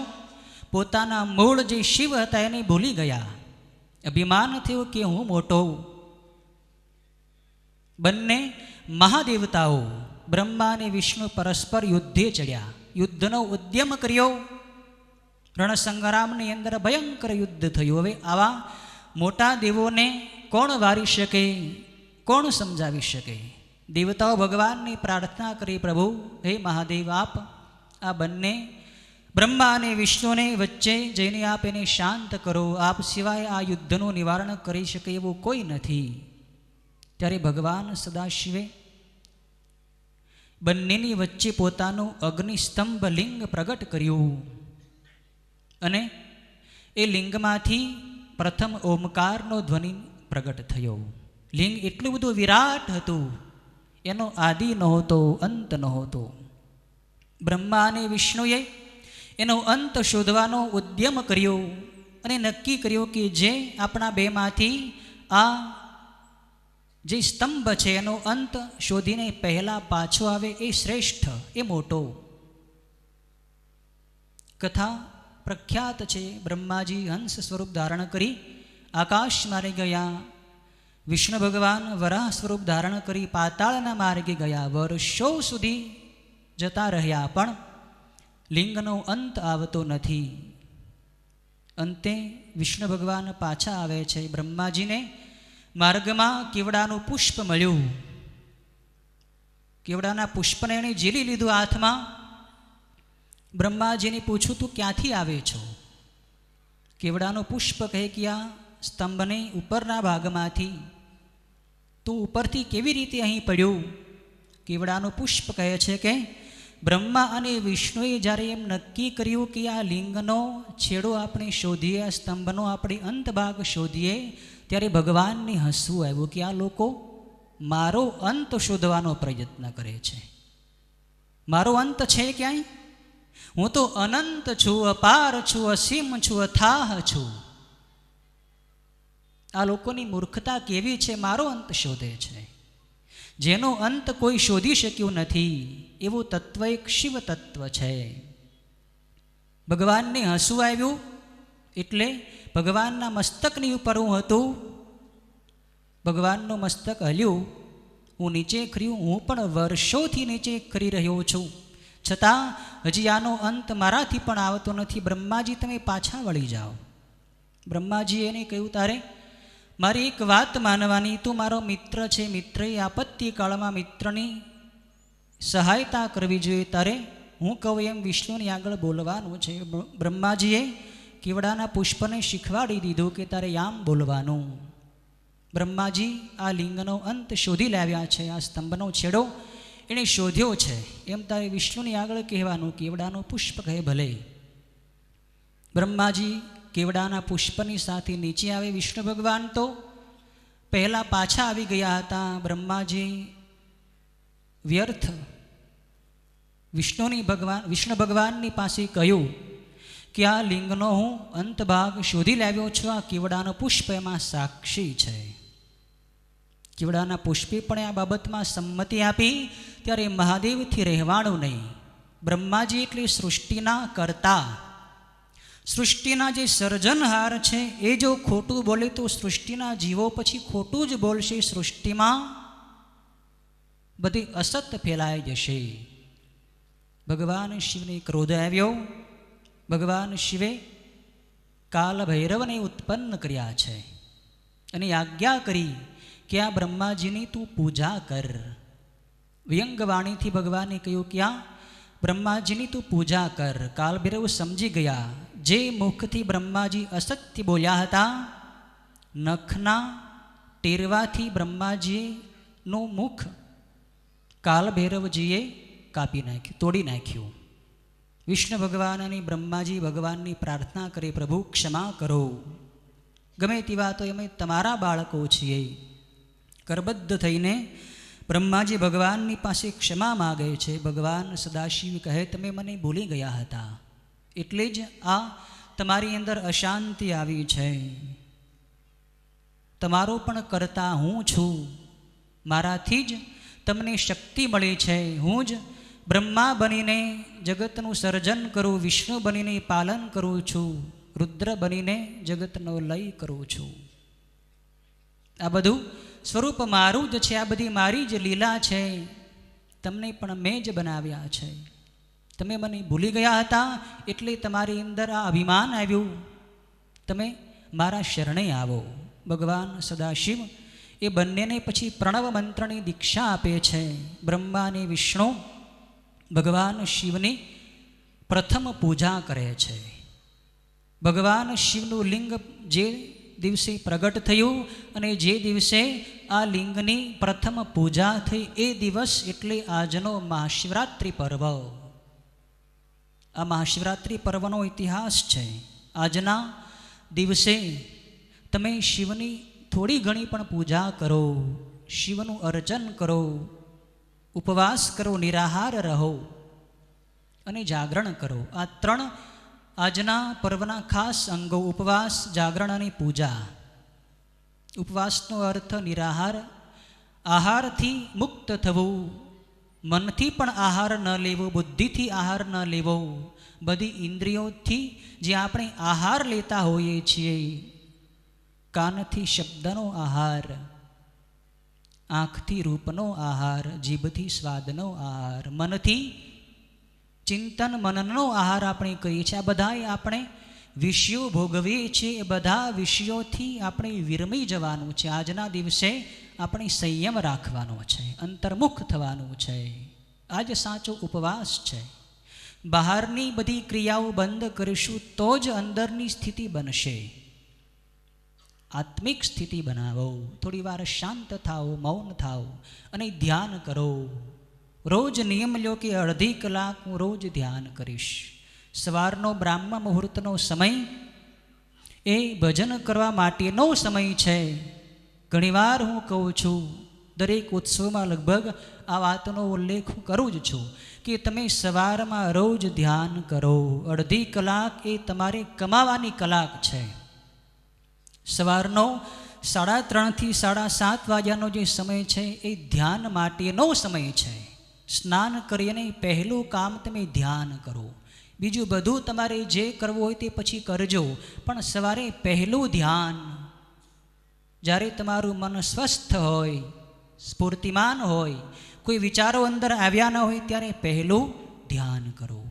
पोताना मूळ जे शिव हता एने भूली गया। अभिमान थयो के हूँ मोटो। बंने महादेवताओ ब्रह्मा अने विष्णु परस्पर युद्धे चढ़्या। युद्धनो उद्यम कर्यो। रणसंग्रामनी अंदर भयंकर युद्ध थयुं। हवे आवा मोटा देवोने कोण वारी शके, कोण समजावी शके? देवताओ भगवाननी प्रार्थना करी, प्रभु हे महादेव आप आ बंने ब्रह्मा अने विष्णुने वच्चे जईने आप एने शांत करो। आप सिवाय आ युद्धનું નિવારણ કરી શકે એવું કોઈ નથી। ત્યારે ભગવાન સદાશિવે બંનેની વચ્ચે પોતાનું અગ્નિસ્તંભ લિંગ પ્રગટ કર્યું અને એ લિંગમાંથી પ્રથમ ઓમકારનો ધ્વનિ પ્રગટ થયો। લિંગ એટલું બધું વિરાટ હતું, એનો આદિ નહોતો, અંત નહોતો। બ્રહ્મા અને વિષ્ણુએ એનો અંત શોધવાનો ઉદ્યમ કર્યો અને નક્કી કર્યો કે જે આપણા બેમાંથી આ જે સ્તંભ છે એનો અંત શોધીને પહેલા પાછો આવે એ શ્રેષ્ઠ, એ મોટો। કથા પ્રખ્યાત છે। બ્રહ્માજી હંસ સ્વરૂપ ધારણ કરી આકાશ માર્ગે ગયા। વિષ્ણુ ભગવાન વરાહ સ્વરૂપ ધારણ કરી પાતાળના માર્ગે ગયા। વર્ષો સુધી જતા રહ્યા પણ લિંગનો અંત આવતો નથી। અંતે વિષ્ણુ ભગવાન પાછા આવે છે। બ્રહ્માજીને માર્ગમાં કેવડાનું પુષ્પ મળ્યું। કેવડાના પુષ્પને એણે ઝીલી લીધું હાથમાં। બ્રહ્માજીને પૂછ્યું તું ક્યાંથી આવે છો? કેવડાનું પુષ્પ કહે કે આ સ્તંભને ઉપરના ભાગમાંથી, તું ઉપરથી કેવી રીતે અહીં પડ્યું? કેવડાનું પુષ્પ કહે છે કે બ્રહ્મા અને વિષ્ણુએ જ્યારે એમ નક્કી કર્યું કે આ લિંગનો છેડો આપણે શોધીએ, આ સ્તંભનો આપણે અંત ભાગ શોધીએ, ત્યારે ભગવાનને હસવું આવ્યું કે આ લોકો મારો અંત શોધવાનો પ્રયત્ન કરે છે। મારો અંત છે ક્યાંય? હું તો અનંત છું, અપાર છું, અસીમ છું, અથાહ છું। આ લોકોની મૂર્ખતા કેવી છે? મારો અંત શોધે છે। જેનો અંત કોઈ શોધી શક્યું નથી એવું તત્વ એક શિવ તત્વ છે। ભગવાનને હસવું આવ્યું એટલે ભગવાનના મસ્તકની ઉપર હું હતું। ભગવાનનું મસ્તક હલ્યું, હું નીચે ખર્યું। હું પણ વર્ષોથી નીચે ખરી રહ્યો છું, છતાં હજી આનો અંત મારાથી પણ આવતો નથી। બ્રહ્માજી તમે પાછા વળી જાઓ। બ્રહ્માજીએ એને કહ્યું તારે મારી એક વાત માનવાની, તું મારો મિત્ર છે, મિત્રએ આપત્તિ કાળમાં મિત્રની સહાયતા કરવી જોઈએ. તારે હું કહું એમ વિષ્ણુની આગળ બોલવાનું છે. બ્રહ્માજીએ કેવડાના પુષ્પને શીખવાડી દીધું કે તારે આમ બોલવાનું. બ્રહ્માજી આ લિંગનો અંત શોધી લાવ્યા છે, આ સ્તંભનો છેડો એણે શોધ્યો છે, એમ તારે વિષ્ણુની આગળ કહેવાનું. કેવડાનું પુષ્પ કહે ભલે. બ્રહ્માજી કેવડાના પુષ્પની સાથે નીચે આવે. વિષ્ણુ ભગવાન તો પહેલાં પાછા આવી ગયા હતા. બ્રહ્માજી વ્યર્થ વિષ્ણુ ભગવાનની પાસે કહ્યું કે આ લિંગનો હું અંત ભાગ શોધી લાવ્યો છું. આ કેવડાનો પુષ્પ એમાં સાક્ષી છે. કેવડાના પુષ્પે પણ આ બાબતમાં સંમતિ આપી. ત્યારે મહાદેવથી રહેવાનું નહીં. બ્રહ્માજી એટલે સૃષ્ટિના કર્તા, સૃષ્ટિના જે સર્જનહાર છે, એ જો ખોટું બોલે તો સૃષ્ટિના જીવો પછી ખોટું જ બોલશે. સૃષ્ટિમાં બધી અસત ફેલાઈ જશે. ભગવાન શિવને ક્રોધ આવ્યો. ભગવાન શિવે કાલ ભૈરવને ઉત્પન્ન કર્યા છે અને આજ્ઞા કરી કે આ બ્રહ્માજીની તું પૂજા કર. વ્યંગવાણીથી ભગવાને કહ્યું કે આ બ્રહ્માજીની તું પૂજા કર. કાલ ભૈરવ સમજી ગયા. જે મુખથી બ્રહ્માજી અસત્ય બોલ્યા હતા, નખના ટેરવાથી બ્રહ્માજીનું મુખ કાલ ભૈરવજીએ કાપી નાખ્યું, તોડી નાખ્યું. વિષ્ણુ ભગવાન અને બ્રહ્માજી ભગવાનની પ્રાર્થના કરે, પ્રભુ ક્ષમા કરો, ગમે તેવા તો અમે તમારા બાળકો છીએ. કરબદ્ધ થઈને બ્રહ્માજી ભગવાનની પાસે ક્ષમા માગે છે. ભગવાન સદાશિવ કહે, તમે મને ભૂલી ગયા હતા, એટલે જ આ તમારી અંદર અશાંતિ આવી છે. તમારો પણ કરતા હું છું, મારાથી જ તમને શક્તિ મળી છે. હું જ બ્રહ્મા બનીને જગતનું સર્જન કરું, વિષ્ણુ બનીને પાલન કરું છું, રુદ્ર બનીને જગતનો લય કરું છું. આ બધું સ્વરૂપ મારું જ છે, આ બધી મારી જ લીલા છે. તમને પણ મેં જ બનાવ્યા છે. તમે મને ભૂલી ગયા હતા એટલે તમારી અંદર આ અભિમાન આવ્યું. તમે મારા શરણે આવો. ભગવાન સદાશિવ એ બંનેને પછી પ્રણવ મંત્રની દીક્ષા આપે છે. બ્રહ્મા અને વિષ્ણુ ભગવાન શિવની પ્રથમ પૂજા કરે છે. ભગવાન શિવનું લિંગ જે દિવસે પ્રગટ થયું અને જે દિવસે આ લિંગની પ્રથમ પૂજા થઈ, એ દિવસ એટલે આજનો મહાશિવરાત્રિ પર્વ. આ મહાશિવરાત્રિ પર્વનો ઇતિહાસ છે. આજના દિવસે તમે શિવની થોડી ઘણી પણ પૂજા કરો, શિવનું અર્ચન કરો, ઉપવાસ કરો, નિરાહાર રહો અને જાગરણ કરો. આ ત્રણ આજના પર્વના ખાસ અંગો: ઉપવાસ, જાગરણ અને પૂજા. ઉપવાસનો અર્થ નિરાહાર, આહારથી મુક્ત થવું, મનથી પણ આહાર ન લેવો, બુદ્ધિથી આહાર ન લેવો. બધી ઇન્દ્રિયોથી જે આપણે આહાર લેતા હોઈએ છીએ, કાનથી શબ્દનો આહાર, આંખથી રૂપનો આહાર, જીભથી સ્વાદનો આહાર, મનથી ચિંતન મનનનો આહાર આપણે કહીએ છીએ. આ બધા આપણે વિષયો ભોગવીએ છીએ. એ બધા વિષયોથી આપણે વિરમી જવાનું છે. આજના દિવસે આપણે સંયમ રાખવાનો છે, અંતર્મુખ થવાનું છે. આજ સાચો ઉપવાસ છે. બહારની બધી ક્રિયાઓ બંધ કરીશું તો જ અંદરની સ્થિતિ બનશે. આત્મિક સ્થિતિ બનાવો. થોડી વાર શાંત થાઓ, મૌન થાઓ અને ધ્યાન કરો. રોજ નિયમ લો કે અડધી કલાક હું રોજ ધ્યાન કરીશ. સવારનો બ્રાહ્મ મુહૂર્તનો સમય એ ભજન કરવા માટેનો સમય છે. ઘણીવાર હું કહું છું, દરેક ઉત્સવમાં લગભગ આ વાતનો ઉલ્લેખ હું કરું જ છું કે તમે સવારમાં રોજ ધ્યાન કરો. અડધી કલાક એ તમારે કમાવાની કલાક છે. સવારનો 3:30 થી 7:30 વાગ્યાનો જે સમય છે એ ધ્યાન માટેનો સમય છે. સ્નાન કરીને પહેલું કામ તમે ધ્યાન કરો. બીજું બધું તમારે જે કરવું હોય તે પછી કરજો, પણ સવારે પહેલું ધ્યાન. જ્યારે તમારું મન સ્વસ્થ હોય, સ્ફૂર્તિમાન હોય, કોઈ વિચારો અંદર આવ્યા ન હોય, ત્યારે પહેલું ધ્યાન કરો.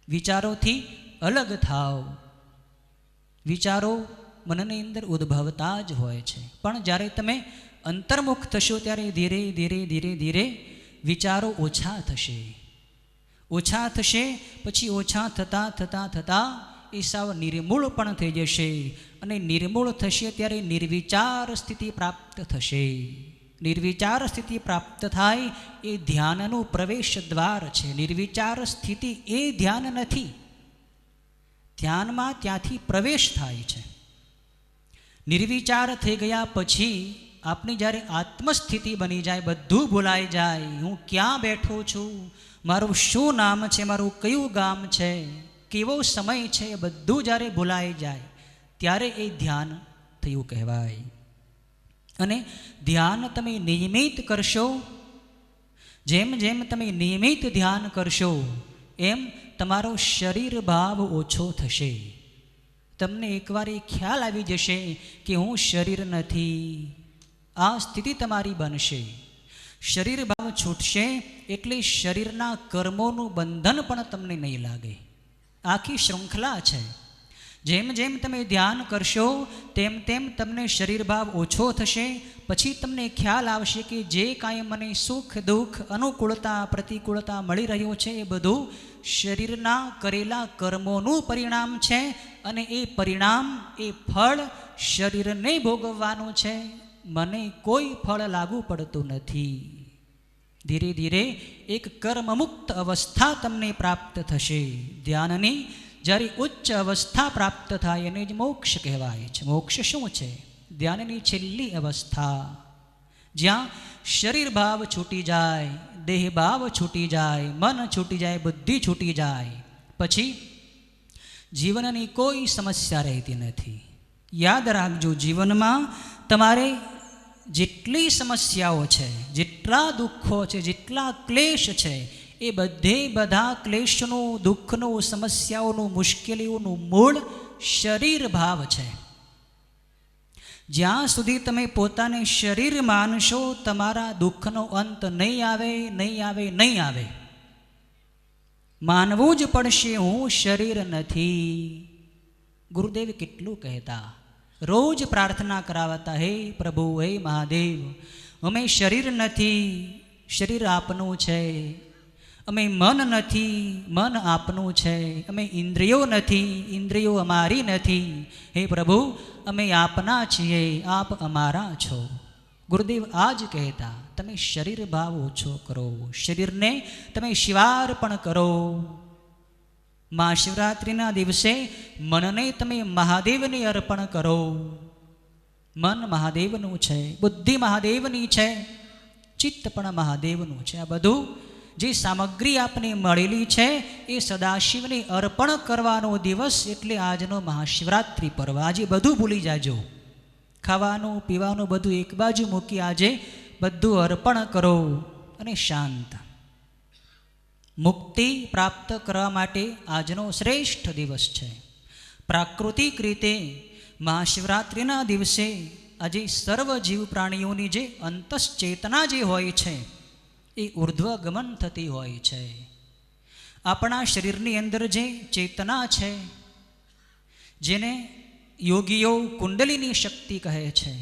વિચારોથી અલગ થાઓ. વિચારો મનની અંદર ઉદ્ભવતા જ હોય છે. પણ જ્યારે તમે અંતર્મુખ થશો ત્યારે ધીરે ધીરે ધીરે ધીરે વિચારો ઓછા થશે. ઓછા થશે, પછી ઓછા થતાં થતાં થતાં એ સાવ નિર્મૂળ પણ થઈ જશે. અને નિર્મૂળ થશે ત્યારે નિર્વિચાર સ્થિતિ પ્રાપ્ત થશે. નિર્વિચાર સ્થિતિ પ્રાપ્ત થાય એ ધ્યાનનું પ્રવેશ દ્વાર છે. નિર્વિચાર સ્થિતિ એ ધ્યાન નથી. ધ્યાનમાં ત્યાંથી પ્રવેશ થાય છે. નિર્વિચાર થઈ ગયા પછી આપણી જ્યારે આત્મસ્થિતિ બની જાય, બધું ભૂલાઈ જાય. હું ક્યાં બેઠો છું, મારું શું નામ છે, મારું કયું ગામ છે, કેવો સમય છે, એ બધું જ્યારે ભૂલાઈ જાય ત્યારે એ ધ્યાન થયું કહેવાય. અને ધ્યાન તમે નિયમિત કરશો, જેમ જેમ તમે નિયમિત ધ્યાન કરશો એમ તમારો શરીર ભાવ ઓછો થશે. તમને એકવાર એ ખ્યાલ આવી જશે કે હું શરીર નથી. આ સ્થિતિ તમારી બનશે. શરીર ભાવ છૂટશે એટલે શરીરના કર્મોનું બંધન પણ તમને નહીં લાગે. આખી શૃંખલા છે. જેમ જેમ તમે ધ્યાન કરશો તેમ તેમ તમને શરીર ભાવ ઓછો થશે. પછી તમને ખ્યાલ આવશે કે જે કાંઈ મને સુખ દુઃખ અનુકૂળતા પ્રતિકૂળતા મળી રહ્યો છે એ બધું શરીરના કરેલા કર્મોનું પરિણામ છે. અને એ પરિણામ, એ ફળ શરીરને ભોગવવાનું છે. મને કોઈ ફળ લાગુ પડતું નથી. ધીરે ધીરે એક કર્મમુક્ત અવસ્થા તમને પ્રાપ્ત થશે. ધ્યાનની જ્યારે ઉચ્ચ અવસ્થા પ્રાપ્ત થાય એને જ મોક્ષ કહેવાય છે. મોક્ષ શું છે? ધ્યાનની છેલ્લી અવસ્થા, જ્યાં શરીર ભાવ છૂટી જાય, દેહ ભાવ છૂટી જાય, મન છૂટી જાય, બુદ્ધિ છૂટી જાય. પછી જીવનની કોઈ સમસ્યા રહેતી નથી. યાદ રાખજો, જીવનમાં તમારે જેટલી સમસ્યાઓ છે, જેટલા દુઃખો છે, જેટલા ક્લેશ છે, એ બધા ક્લેશનું, દુઃખનું, સમસ્યાઓનું, મુશ્કેલીઓનું મૂળ શરીર ભાવ છે. જ્યાં સુધી તમે પોતાને શરીર માનશો તમારા દુઃખનો અંત નહીં આવે, નહીં આવે, નહીં આવે. માનવું જ પડશે હું શરીર નથી. ગુરુદેવ કેટલું કહેતા, રોજ પ્રાર્થના કરાવતા, હે પ્રભુ, હે મહાદેવ, અમે શરીર નથી, શરીર આપનું છે. અમે મન નથી, મન આપનું છે. અમે ઇન્દ્રિયો નથી, ઇન્દ્રિયો અમારી નથી. હે પ્રભુ, અમે આપના છીએ, આપ અમારા છો. ગુરુદેવ આ જ કહેતા, તમે શરીર ભાવ ઓછો કરો, શરીરને તમે શિવાર્પણ કરો. મહાશિવરાત્રિના દિવસે મનને તમે મહાદેવને અર્પણ કરો. મન મહાદેવનું છે, બુદ્ધિ મહાદેવની છે, ચિત્ત પણ મહાદેવનું છે. આ બધું જે સામગ્રી આપને મળેલી છે એ સદાશિવને અર્પણ કરવાનો દિવસ એટલે આજનો મહાશિવરાત્રિ પર્વ. આજે બધું ભૂલી જાજો, ખાવાનું પીવાનું બધું એક બાજુ મૂકી આજે બધું અર્પણ કરો અને શાંત. મુક્તિ પ્રાપ્ત કરવા માટે આજનો શ્રેષ્ઠ દિવસ છે. પ્રાકૃતિક રીતે મહાશિવરાત્રિના દિવસે આજે સર્વ જીવ પ્રાણીઓની જે અંતશ્ચેતના જે હોય છે એ ઉર્ધ્વગમન થતી હોય છે. આપણા શરીરની અંદર જે ચેતના છે, જેને યોગીઓ કુંડલીની શક્તિ કહે છે,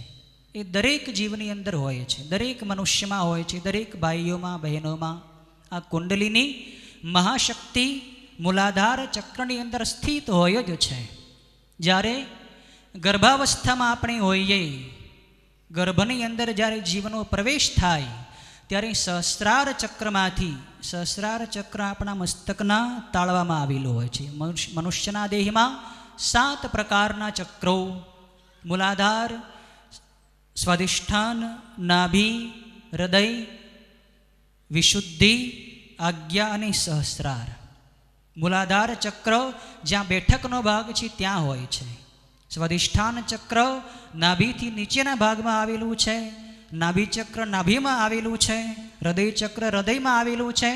એ દરેક જીવની અંદર હોય છે, દરેક મનુષ્યમાં હોય છે, દરેક ભાઈઓમાં બહેનોમાં. આ કુંડલીની મહાશક્તિ મૂલાધાર ચક્રની અંદર સ્થિત હોય જ છે. જ્યારે ગર્ભાવસ્થામાં આપણે હોઈએ, ગર્ભની અંદર જ્યારે જીવનો પ્રવેશ થાય ત્યારે સહસ્રાર ચક્રમાંથી, સહસ્રાર ચક્ર આપણા મસ્તકના તાળવામાં આવેલું હોય છે. મનુષ્યના દેહમાં 7 પ્રકારના ચક્રો, મૂલાધાર, સ્વાધિષ્ઠાન, નાભી, હૃદય, વિશુદ્ધિ, આજ્ઞા અને સહસ્રાર. મૂલાધાર ચક્ર જ્યાં બેઠકનો ભાગ છે ત્યાં હોય છે. સ્વાધિષ્ઠાન ચક્ર નાભીથી નીચેના ભાગમાં આવેલું છે. નાભી ચક્ર નાભીમાં આવેલું છે. હૃદય ચક્ર હૃદયમાં આવેલું છે.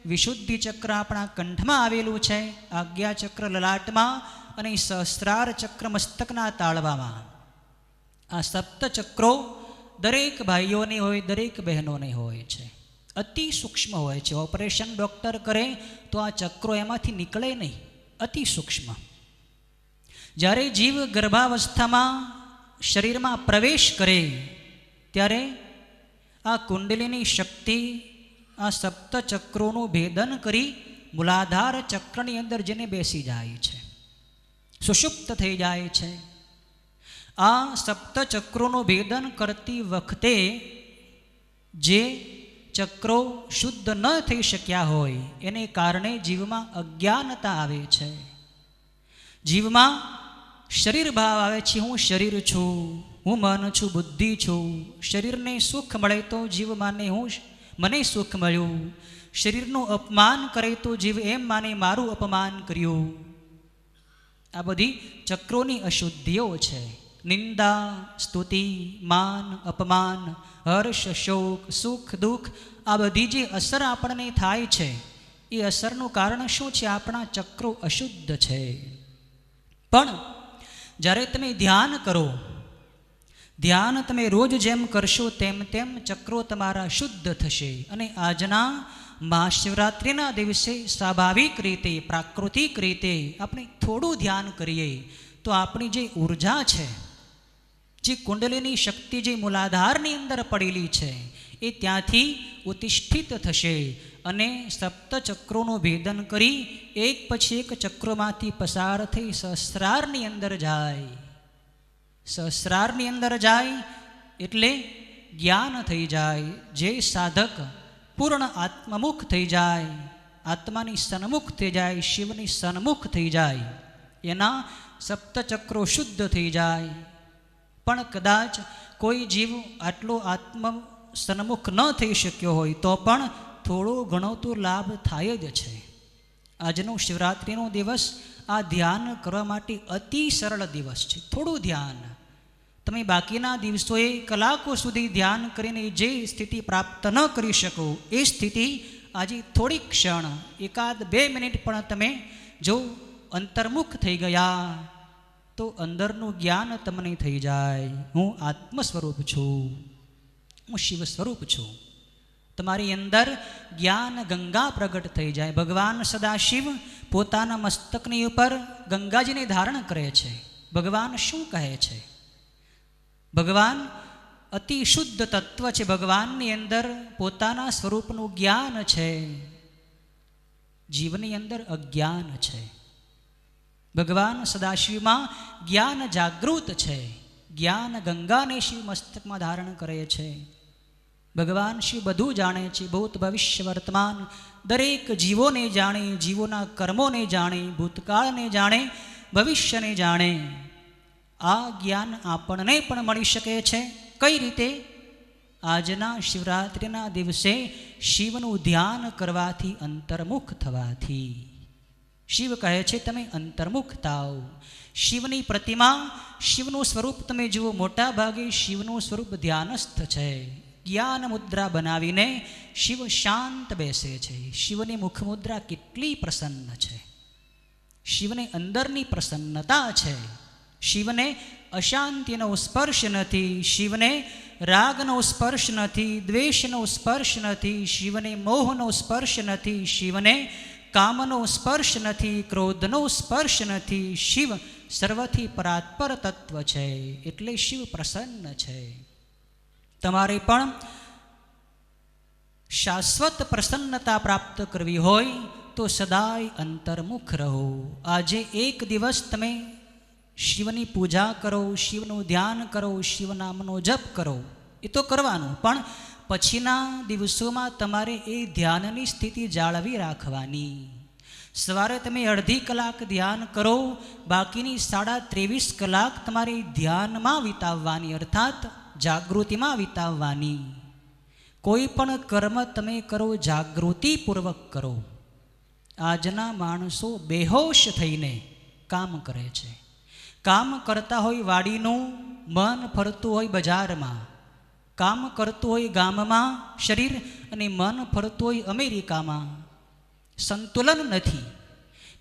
વિશુદ્ધિ ચક્ર આપણા કંઠમાં આવેલું છે. આજ્ઞા ચક્ર લલાટમાં અને સહસ્રાર ચક્ર મસ્તકના તાળવામાં. આ 7 ચક્રો દરેક ભાઈઓને હોય, દરેક બહેનોને હોય છે. અતિ સૂક્ષ્મ હોય છે. ઓપરેશન ડૉક્ટર કરે તો આ ચક્રો એમાંથી નીકળે નહીં, અતિ સૂક્ષ્મ. જ્યારે જીવ ગર્ભાવસ્થામાં શરીરમાં પ્રવેશ કરે ત્યારે આ કુંડલીની શક્તિ આ સપ્તચક્રોનું ભેદન કરી મૂલાધાર ચક્રની અંદર જેને બેસી જાય છે, સુષુપ્ત થઈ જાય છે. આ સપ્તચક્રોનું ભેદન કરતી વખતે જે ચક્રો શુદ્ધ ન થઈ શક્યા હોય એને કારણે જીવમાં અજ્ઞાનતા આવે છે. જીવમાં શરીર ભાવ આવે છે, હું શરીર છું, હું મન છું, બુદ્ધિ છું. શરીરને સુખ મળે તો જીવ માને મને સુખ મળ્યું. શરીરનું અપમાન કરે તો જીવ એમ માને મારું અપમાન કર્યું. આ બધી ચક્રોની અશુદ્ધિઓ છે. નિંદા, સ્તુતિ, માન, અપમાન, હર્ષ, શોક, સુખ, દુઃખ, આ બધી જે અસર આપણને થાય છે એ અસરનું કારણ શું છે? આપણા ચક્રો અશુદ્ધ છે. પણ જ્યારે તમે ધ્યાન કરો, ધ્યાન તમે રોજ જેમ કરશો તેમ તેમ ચક્રો તમારા શુદ્ધ થશે. અને આજના મહાશિવરાત્રિના દિવસે સ્વાભાવિક રીતે, પ્રાકૃતિક રીતે આપણે થોડું ધ્યાન કરીએ તો આપણી જે ઉર્જા છે, જે કુંડલીની શક્તિ જે મૂલાધારની અંદર પડેલી છે એ ત્યાંથી ઉત્તિષ્ઠિત થશે અને સપ્તચક્રોનું ભેદન કરી એક પછી એક ચક્રોમાંથી પસાર થઈ સહસ્રારની અંદર જાય. સહસ્રારની અંદર જાય એટલે જ્ઞાન થઈ જાય. જે સાધક પૂર્ણ આત્મમુખ થઈ જાય, આત્માની સન્મુખ થઈ જાય, શિવની સન્મુખ થઈ જાય, એના સપ્તચક્રો શુદ્ધ થઈ જાય. પણ કદાચ કોઈ જીવ આટલો આત્મ સન્મુખ ન થઈ શક્યો હોય તો પણ થોડો ઘણો તો લાભ થાય જ છે. આજનો શિવરાત્રિનો દિવસ આ ધ્યાન કરવા માટે અતિ સરળ દિવસ છે. થોડું ધ્યાન તમે બાકીના દિવસોએ કલાકો સુધી ધ્યાન કરીને જે સ્થિતિ પ્રાપ્ત ન કરી શકો એ સ્થિતિ આજે થોડી ક્ષણ, 1-2 મિનિટ પણ તમે જો અંતર્મુખ થઈ ગયા તો અંદરનું જ્ઞાન તમને થઈ જાય. હું આત્મ સ્વરૂપ છું, હું શિવ સ્વરૂપ છું. તમારી અંદર જ્ઞાન ગંગા પ્રગટ થઈ જાય. ભગવાન સદાશિવ પોતાના મસ્તકની ઉપર ગંગાજીને ધારણ કરે છે. ભગવાન શું કહે છે? ભગવાન અતિ શુદ્ધ તત્વ છે. ભગવાનની અંદર પોતાના સ્વરૂપનું જ્ઞાન છે, જીવની અંદર અજ્ઞાન છે. ભગવાન સદાશિવમાં જ્ઞાન જાગૃત છે. જ્ઞાન ગંગાને શિવ મસ્તકમાં ધારણ કરે છે. ભગવાન શિવ બધું જાણે છે, ભૂત ભવિષ્ય વર્તમાન દરેક જીવોને જાણે, જીવોના કર્મોને જાણે, ભૂતકાળને જાણે, ભવિષ્યને જાણે. આ જ્ઞાન આપણને પણ મળી શકે છે. કઈ રીતે? આજના શિવરાત્રિના દિવસે શિવનું ધ્યાન કરવાથી, અંતર્મુખ થવાથી. શિવ કહે છે તમે અંતર્મુખ થાઓ. શિવની પ્રતિમા, શિવનું સ્વરૂપ તમે જુઓ. મોટા ભાગે શિવનું સ્વરૂપ ધ્યાનસ્થ છે. જ્ઞાન મુદ્રા બનાવીને શિવ શાંત બેસે છે. શિવની મુખમુદ્રા કેટલી પ્રસન્ન છે. શિવને અંદરની પ્રસન્નતા છે. શિવને અશાંતિનો સ્પર્શ નથી. શિવને રાગનો સ્પર્શ નથી, દ્વેષનો સ્પર્શ નથી, શિવને મોહનો સ્પર્શ નથી, શિવને કામનો સ્પર્શ નથી, ક્રોધનો સ્પર્શ નથી. શિવ સર્વથી પરાત્પર તત્વ છે એટલે શિવ પ્રસન્ન છે. તમારે પણ શાશ્વત પ્રસન્નતા પ્રાપ્ત કરવી હોય તો સદાય અંતર્મુખ રહો. આજે એક દિવસ તમે શિવની પૂજા કરો, શિવનું ધ્યાન કરો, શિવ નામનો જપ કરો, એ તો કરવાનું, પણ પછીના દિવસોમાં તમારે એ ધ્યાનની સ્થિતિ જાળવી રાખવાની. સવારે તમે અડધી કલાક ધ્યાન કરો, બાકીની 23.5 કલાક તમારે ધ્યાનમાં વિતાવવાની, અર્થાત જાગૃતિમાં વિતાવવાની. કોઈ પણ કર્મ તમે કરો જાગૃતિપૂર્વક કરો. આજના માણસો બેહોશ થઈને કામ કરે છે. કામ કરતા હોય વાડીનું, મન ફરતું હોય બજારમાં, કામ કરતું હોય ગામમાં શરીર અને મન ફરતું હોય અમેરિકામાં. સંતુલન નથી.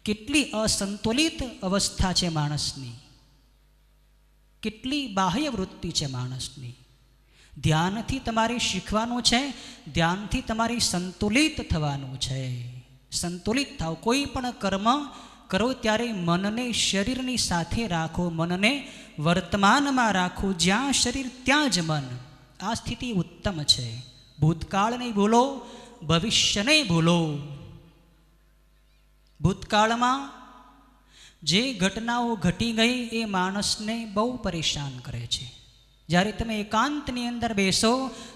કેટલી અસંતુલિત અવસ્થા છે માણસની, કેટલી બાહ્ય વૃત્તિ છે માણસની. ધ્યાનથી તમારે શીખવાનું છે, ધ્યાનથી તમારે સંતુલિત થવાનું છે. સંતુલિત થાવ. કોઈ પણ કર્મ કરો ત્યારે મનને શરીરની સાથે રાખો, મનને વર્તમાનમાં રાખો. જ્યાં શરીર ત્યાં જ મન. આ સ્થિતિ ઉત્તમ છે. ભૂતકાળને ભૂલો, ભવિષ્યને ભૂલો. ભૂતકાળમાં જે ઘટનાઓ ઘટી ગઈ એ માણસને બહુ પરેશાન કરે છે. જ્યારે તમે એકાંતની અંદર બેસો,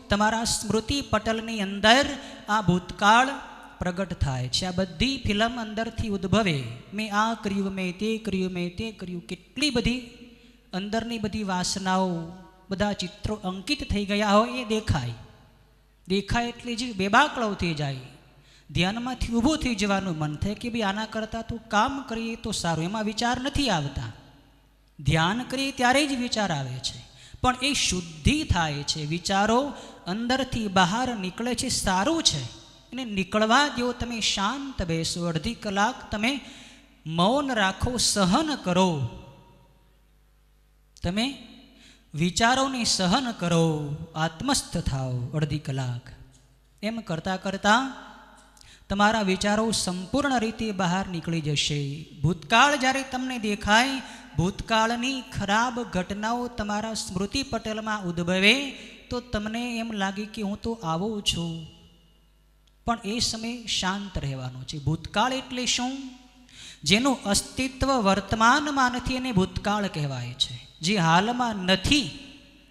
તમારા સ્મૃતિ પટલની અંદર આ ભૂતકાળ પ્રગટ થાય છે. આ બધી ફિલ્મ અંદરથી ઉદ્ભવે. મેં આ કર્યું, મેં તે કર્યું, મેં તે કર્યું. કેટલી બધી અંદરની બધી વાસનાઓ, બધા ચિત્રો અંકિત થઈ ગયા હોય એ દેખાય. દેખાય એટલે જે બેબાકળો થઈ જાય. ધ્યાનમાંથી ઊભું થઈ જવાનું મન થાય કે ભાઈ આના કરતાં તો કામ કરીએ તો સારું. એમાં વિચાર નથી આવતા. ધ્યાન કરીએ ત્યારે જ વિચાર આવે છે. પણ એ શુદ્ધિ થાય છે. વિચારો અંદરથી બહાર નીકળે છે, સારું છે. એને નીકળવા દો. તમે શાંત બેસો, અડધી કલાક તમે મૌન રાખો, સહન કરો. તમે વિચારોને સહન કરો, આત્મસ્થ થાઓ અડધી કલાક. એમ કરતાં કરતાં તમારા વિચારો સંપૂર્ણ રીતે બહાર નીકળી જશે. ભૂતકાળ જ્યારે તમને દેખાય, ભૂતકાળની ખરાબ ઘટનાઓ તમારા સ્મૃતિ પટલમાં ઉદ્ભવે તો તમને એમ લાગે કે હું તો આવો છું. પણ એ સમયે શાંત રહેવાનું છે. ભૂતકાળ એટલે શું? જેનું અસ્તિત્વ વર્તમાનમાં નથી એને ભૂતકાળ કહેવાય છે. જે હાલમાં નથી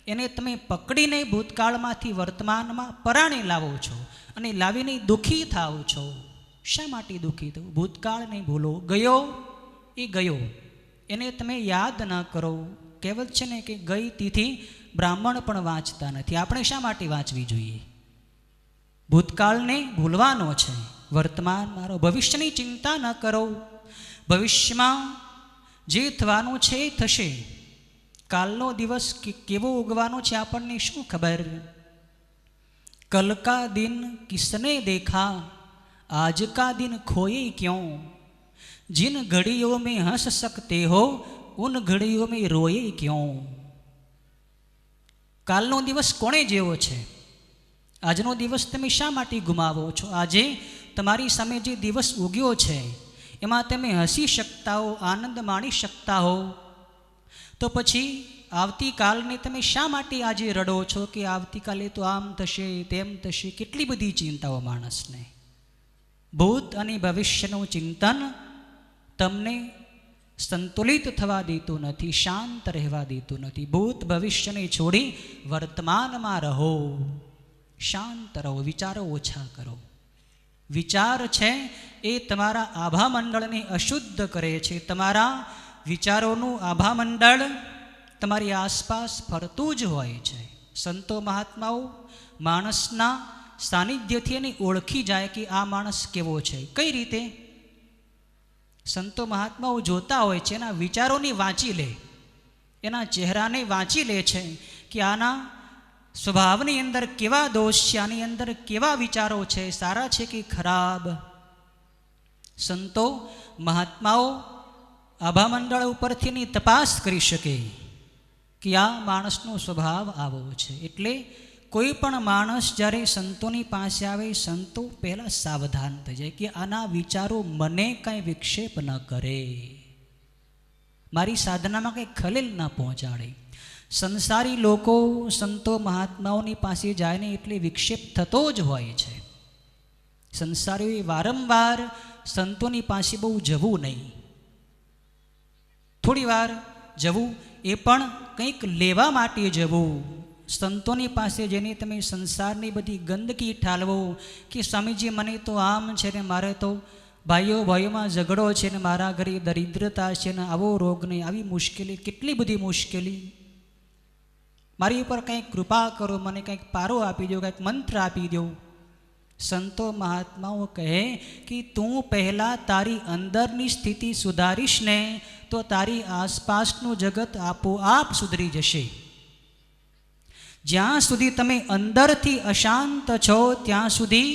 એને તમે પકડીને ભૂતકાળમાંથી વર્તમાનમાં પરાણે લાવો છો અને લાવીને દુઃખી થાઓ છો. શા માટે દુઃખી થવું? ભૂતકાળને ભૂલો. ગયો એ ગયો, એને તમે યાદ ન કરો. કહેવત છે ને કે ગઈ તિથિ બ્રાહ્મણ પણ વાંચતા નથી. આપણે શા માટે વાંચવી જોઈએ? ભૂતકાળને ભૂલવાનો છે. વર્તમાન મારો. ભવિષ્યની ચિંતા ન કરો. ભવિષ્યમાં જે થવાનું છે એ થશે. કાલનો દિવસ કેવો ઉગવાનો છે આપણને શું ખબર? कल का दिन किसने देखा, आज का दिन खोए क्यों? जिन घड़ियों में हंस सकते हो उन घड़ियों में रोए क्यों? કાલનો દિવસ કોણે જેવો છે? આજનો દિવસ તમે શા માટે ગુમાવો છો? આજે તમારી સામે જે દિવસ ઉગ્યો છે એમાં તમે હસી શકતા હો, આનંદ માણી શકતા હો, તો પછી આવતીકાલને તમે શા માટે આજે રડો છો કે આવતીકાલે તો આમ થશે, તેમ થશે? કેટલી બધી ચિંતાઓ માણસને. ભૂત અને ભવિષ્યનું ચિંતન તમને સંતુલિત થવા દેતું નથી, શાંત રહેવા દેતું નથી. ભૂત ભવિષ્યને છોડી વર્તમાનમાં રહો, શાંત રહો, વિચારો ઓછા કરો. વિચાર છે એ તમારા આભા મંડળને અશુદ્ધ કરે છે. તમારા વિચારોનું આભા મંડળ તમારી આસપાસ ફરતું જ હોય છે. સંતો મહાત્માઓ માણસના સાનિધ્યથી એને ઓળખી જાય કે આ માણસ કેવો છે. કઈ રીતે? સંતો મહાત્માઓ જોતા હોય છે, એના વિચારોને વાંચી લે, એના ચહેરાને વાંચી લે છે કે આના સ્વભાવની અંદર કેવા દોષ છે, આની અંદર કેવા વિચારો છે, સારા છે કે ખરાબ. સંતો મહાત્માઓ આભા મંડળ ઉપરથી એની તપાસ કરી શકે કે આ માણસનો સ્વભાવ આવો છે. એટલે કોઈ પણ માણસ જ્યારે સંતોની પાસે આવે, સંતો પહેલાં સાવધાન થઈ જાય કે આના વિચારો મને કાંઈ વિક્ષેપ ન કરે, મારી સાધનામાં કંઈ ખલેલ ન પહોંચાડે. સંસારી લોકો સંતો મહાત્માઓની પાસે જાય ને એટલે વિક્ષેપ થતો જ હોય છે. સંસારીઓએ વારંવાર સંતોની પાસે બહુ જવું નહીં. થોડી વાર જવું, એ પણ કંઈક લેવા માટે જવું. સંતોની પાસે જઈને તમે સંસારની બધી ગંદકી ઠાલવો કે સ્વામીજી મને તો આમ છે ને, મારે તો ભાઈઓ ભાઈઓમાં ઝઘડો છે ને, મારા ઘરે દરિદ્રતા છે ને, આવો રોગ નહીં, આવી મુશ્કેલી, કેટલી બધી મુશ્કેલી, મારી ઉપર કંઈક કૃપા કરો, મને કંઈક પારો આપી દો, કંઈક મંત્ર આપી દો. સંતો મહાત્માઓ કહે કે તું પહેલાં તારી અંદરની સ્થિતિ સુધારીશ ને તો તારી આસપાસનું જગત આપોઆપ સુધરી જશે. જ્યાં સુધી તમે અંદરથી અશાંત છો ત્યાં સુધી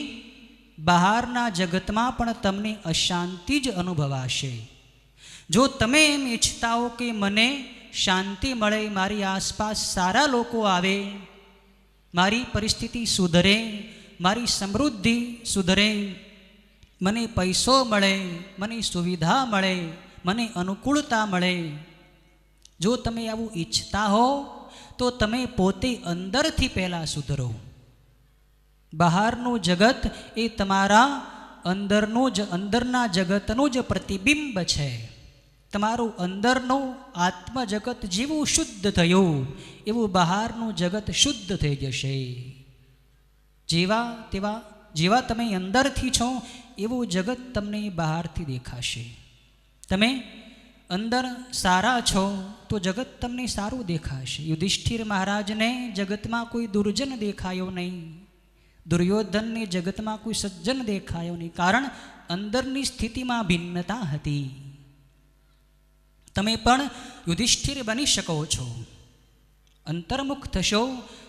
બહારના જગતમાં પણ તમને અશાંતિ જ અનુભવાશે. જો તમે એમ ઈચ્છતા હો કે મને શાંતિ મળે, મારી આસપાસ સારા લોકો આવે, મારી પરિસ્થિતિ સુધરે, મારી સમૃદ્ધિ સુધરે, મને પૈસો મળે, મને સુવિધા મળે, મને અનુકૂળતા મળે. જો તમે આવું ઈચ્છતા હો તો તમે પોતે અંદરથી પહેલાં સુધરો. બહારનું જગત એ તમારા અંદરના જગતનું જ પ્રતિબિંબ છે. તમારું અંદરનું આત્મજગત જેવું શુદ્ધ થયું એવું બહારનું જગત શુદ્ધ થઈ જશે. જેવા તમે અંદરથી છો એવું જગત તમને બહારથી દેખાશે. તમે અંદર સારા છો તો જગત તમને સારું દેખાશે. યુધિષ્ઠિર મહારાજને જગતમાં કોઈ દુર્જન દેખાયો નહીં, દુર્યોધનને જગતમાં કોઈ સજ્જન દેખાયો નહીં, કારણ અંદરની સ્થિતિમાં ભિન્નતા હતી. તમે પણ યુધિષ્ઠિર બની શકો છો. અંતર્મુખ થશો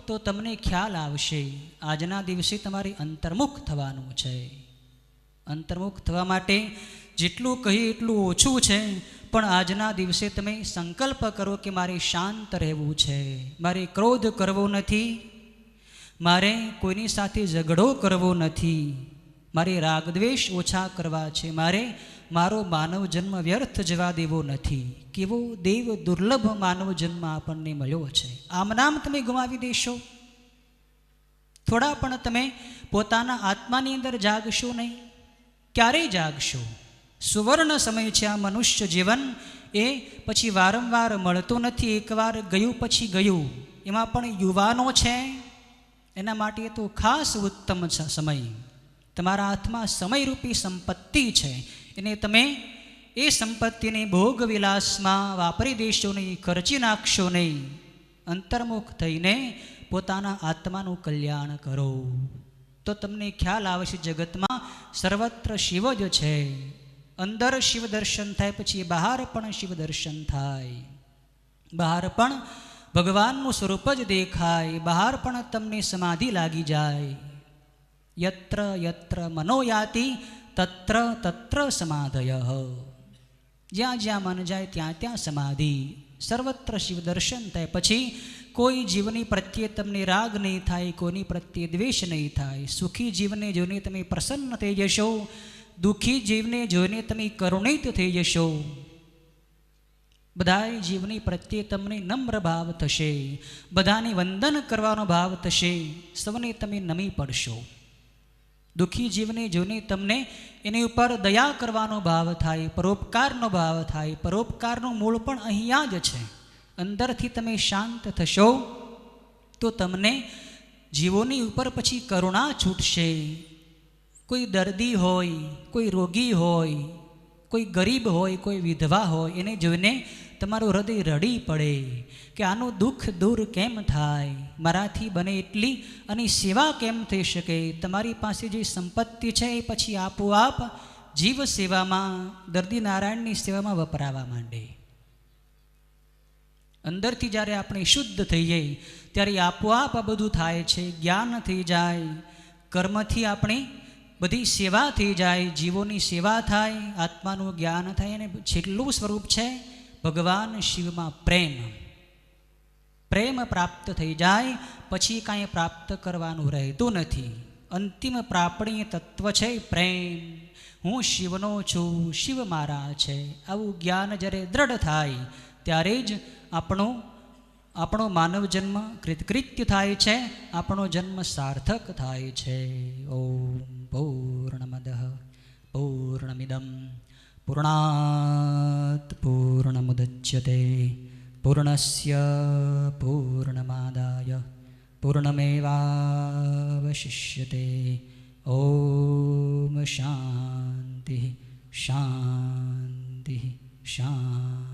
તો તમને ખ્યાલ આવશે. આજના દિવસે તમારે અંતર્મુખ થવાનું છે. અંતર્મુખ થવા માટે જેટલું કહીએ એટલું ઓછું છે. પણ આજના દિવસે તમે સંકલ્પ કરો કે મારે શાંત રહેવું છે, મારે ક્રોધ કરવો નથી, મારે કોઈની સાથે ઝઘડો કરવો નથી, મારે રાગદ્વેષ ઓછા કરવા છે, મારે મારો માનવ જન્મ વ્યર્થ જવા દેવો નથી. કેવો દેવ દુર્લભ માનવ જન્મ આપણને મળ્યો છે. આમ નામ તમે ગુમાવી દેશો. થોડા પણ તમે પોતાના આત્માની અંદર જાગશો નહીં. ક્યારેય જાગશો? સુવર્ણ સમય છે આ મનુષ્ય જીવન. એ પછી વારંવાર મળતું નથી, એકવાર ગયું પછી ગયું. એમાં પણ યુવાનો છે, એના માટે તો ખાસ ઉત્તમ સમય. તમારા હાથમાં સમયરૂપી સંપત્તિ છે. એને તમે એ સંપત્તિને ભોગ વિલાસમાં વાપરી દેશો નહીં, ખર્ચી નાખશો નહીં. અંતર્મુખ થઈને પોતાના આત્માનું કલ્યાણ કરો તો તમને ખ્યાલ આવશે જગતમાં સર્વત્ર શિવ જ છે. અંદર શિવ દર્શન થાય પછી બહાર પણ શિવ દર્શન થાય. બહાર પણ ભગવાનનું સ્વરૂપ જ દેખાય. બહાર પણ તમને સમાધિ લાગી જાય. યત્ર યત્ર મનોયાતિ તત્ર તત્ર સમાધય. જ્યાં જ્યાં મન જાય ત્યાં ત્યાં સમાધિ. સર્વત્ર શિવ દર્શન થાય પછી કોઈ જીવની પ્રત્યે તમને રાગ નહીં થાય, કોઈની પ્રત્યે દ્વેષ નહીં થાય. સુખી જીવને જોઈને તમે પ્રસન્ન થઈ જશો, દુઃખી જીવને જોઈને તમે કરુણિત થઈ જશો. બધાય જીવની પ્રત્યે તમને નમ્ર ભાવ થશે, બધાને વંદન કરવાનો ભાવ થશે, સૌને તમે નમી પડશો. દુઃખી જીવને જોઈને તમને એની ઉપર દયા કરવાનો ભાવ થાય, પરોપકારનો ભાવ થાય. પરોપકારનું મૂળ પણ અહીંયા જ છે. અંદરથી તમે શાંત થશો તો તમને જીવોની ઉપર પછી કરુણા છૂટશે. કોઈ દર્દી હોય, કોઈ રોગી હોય, કોઈ ગરીબ હોય, કોઈ વિધવા હોય, એને જોઈને તમારું હૃદય રડી પડે કે આનું દુઃખ દૂર કેમ થાય, મારાથી બને એટલી અને સેવા કેમ થઈ શકે. તમારી પાસે જે સંપત્તિ છે એ પછી આપોઆપ જીવ સેવામાં, દર્દી નારાયણની સેવામાં વપરાવા માંડે. અંદરથી જ્યારે આપણે શુદ્ધ થઈએ ત્યારે આપોઆપ આ બધું થાય છે. જ્ઞાન થઈ જાય, કર્મથી આપણી બધી સેવા થઈ જાય, જીવોની સેવા થાય, આત્માનું જ્ઞાન થાય. અને છેલ્લું સ્વરૂપ છે ભગવાન શિવમાં પ્રેમ. પ્રેમ પ્રાપ્ત થઈ જાય પછી કાંઈ પ્રાપ્ત કરવાનું રહેતું નથી. અંતિમ પ્રાપણીય તત્વ છે પ્રેમ. હું શિવનો છું, શિવ મારા છે. આવું જ્ઞાન જ્યારે દ્રઢ થાય ત્યારે જ આપણો માનવ જન્મ કૃતકૃત્ય થાય છે, આપણો જન્મ સાર્થક થાય છે. ઓમ પૂર્ણમદ પૂર્ણમિદં પૂર્ણાત પૂર્ણમુદચ્યતે પૂર્ણસ્ય પૂર્ણમાદાય પૂર્ણમેવાવશિષ્યતે. ઓમ શાંતિ શાંતિ શાંતિ.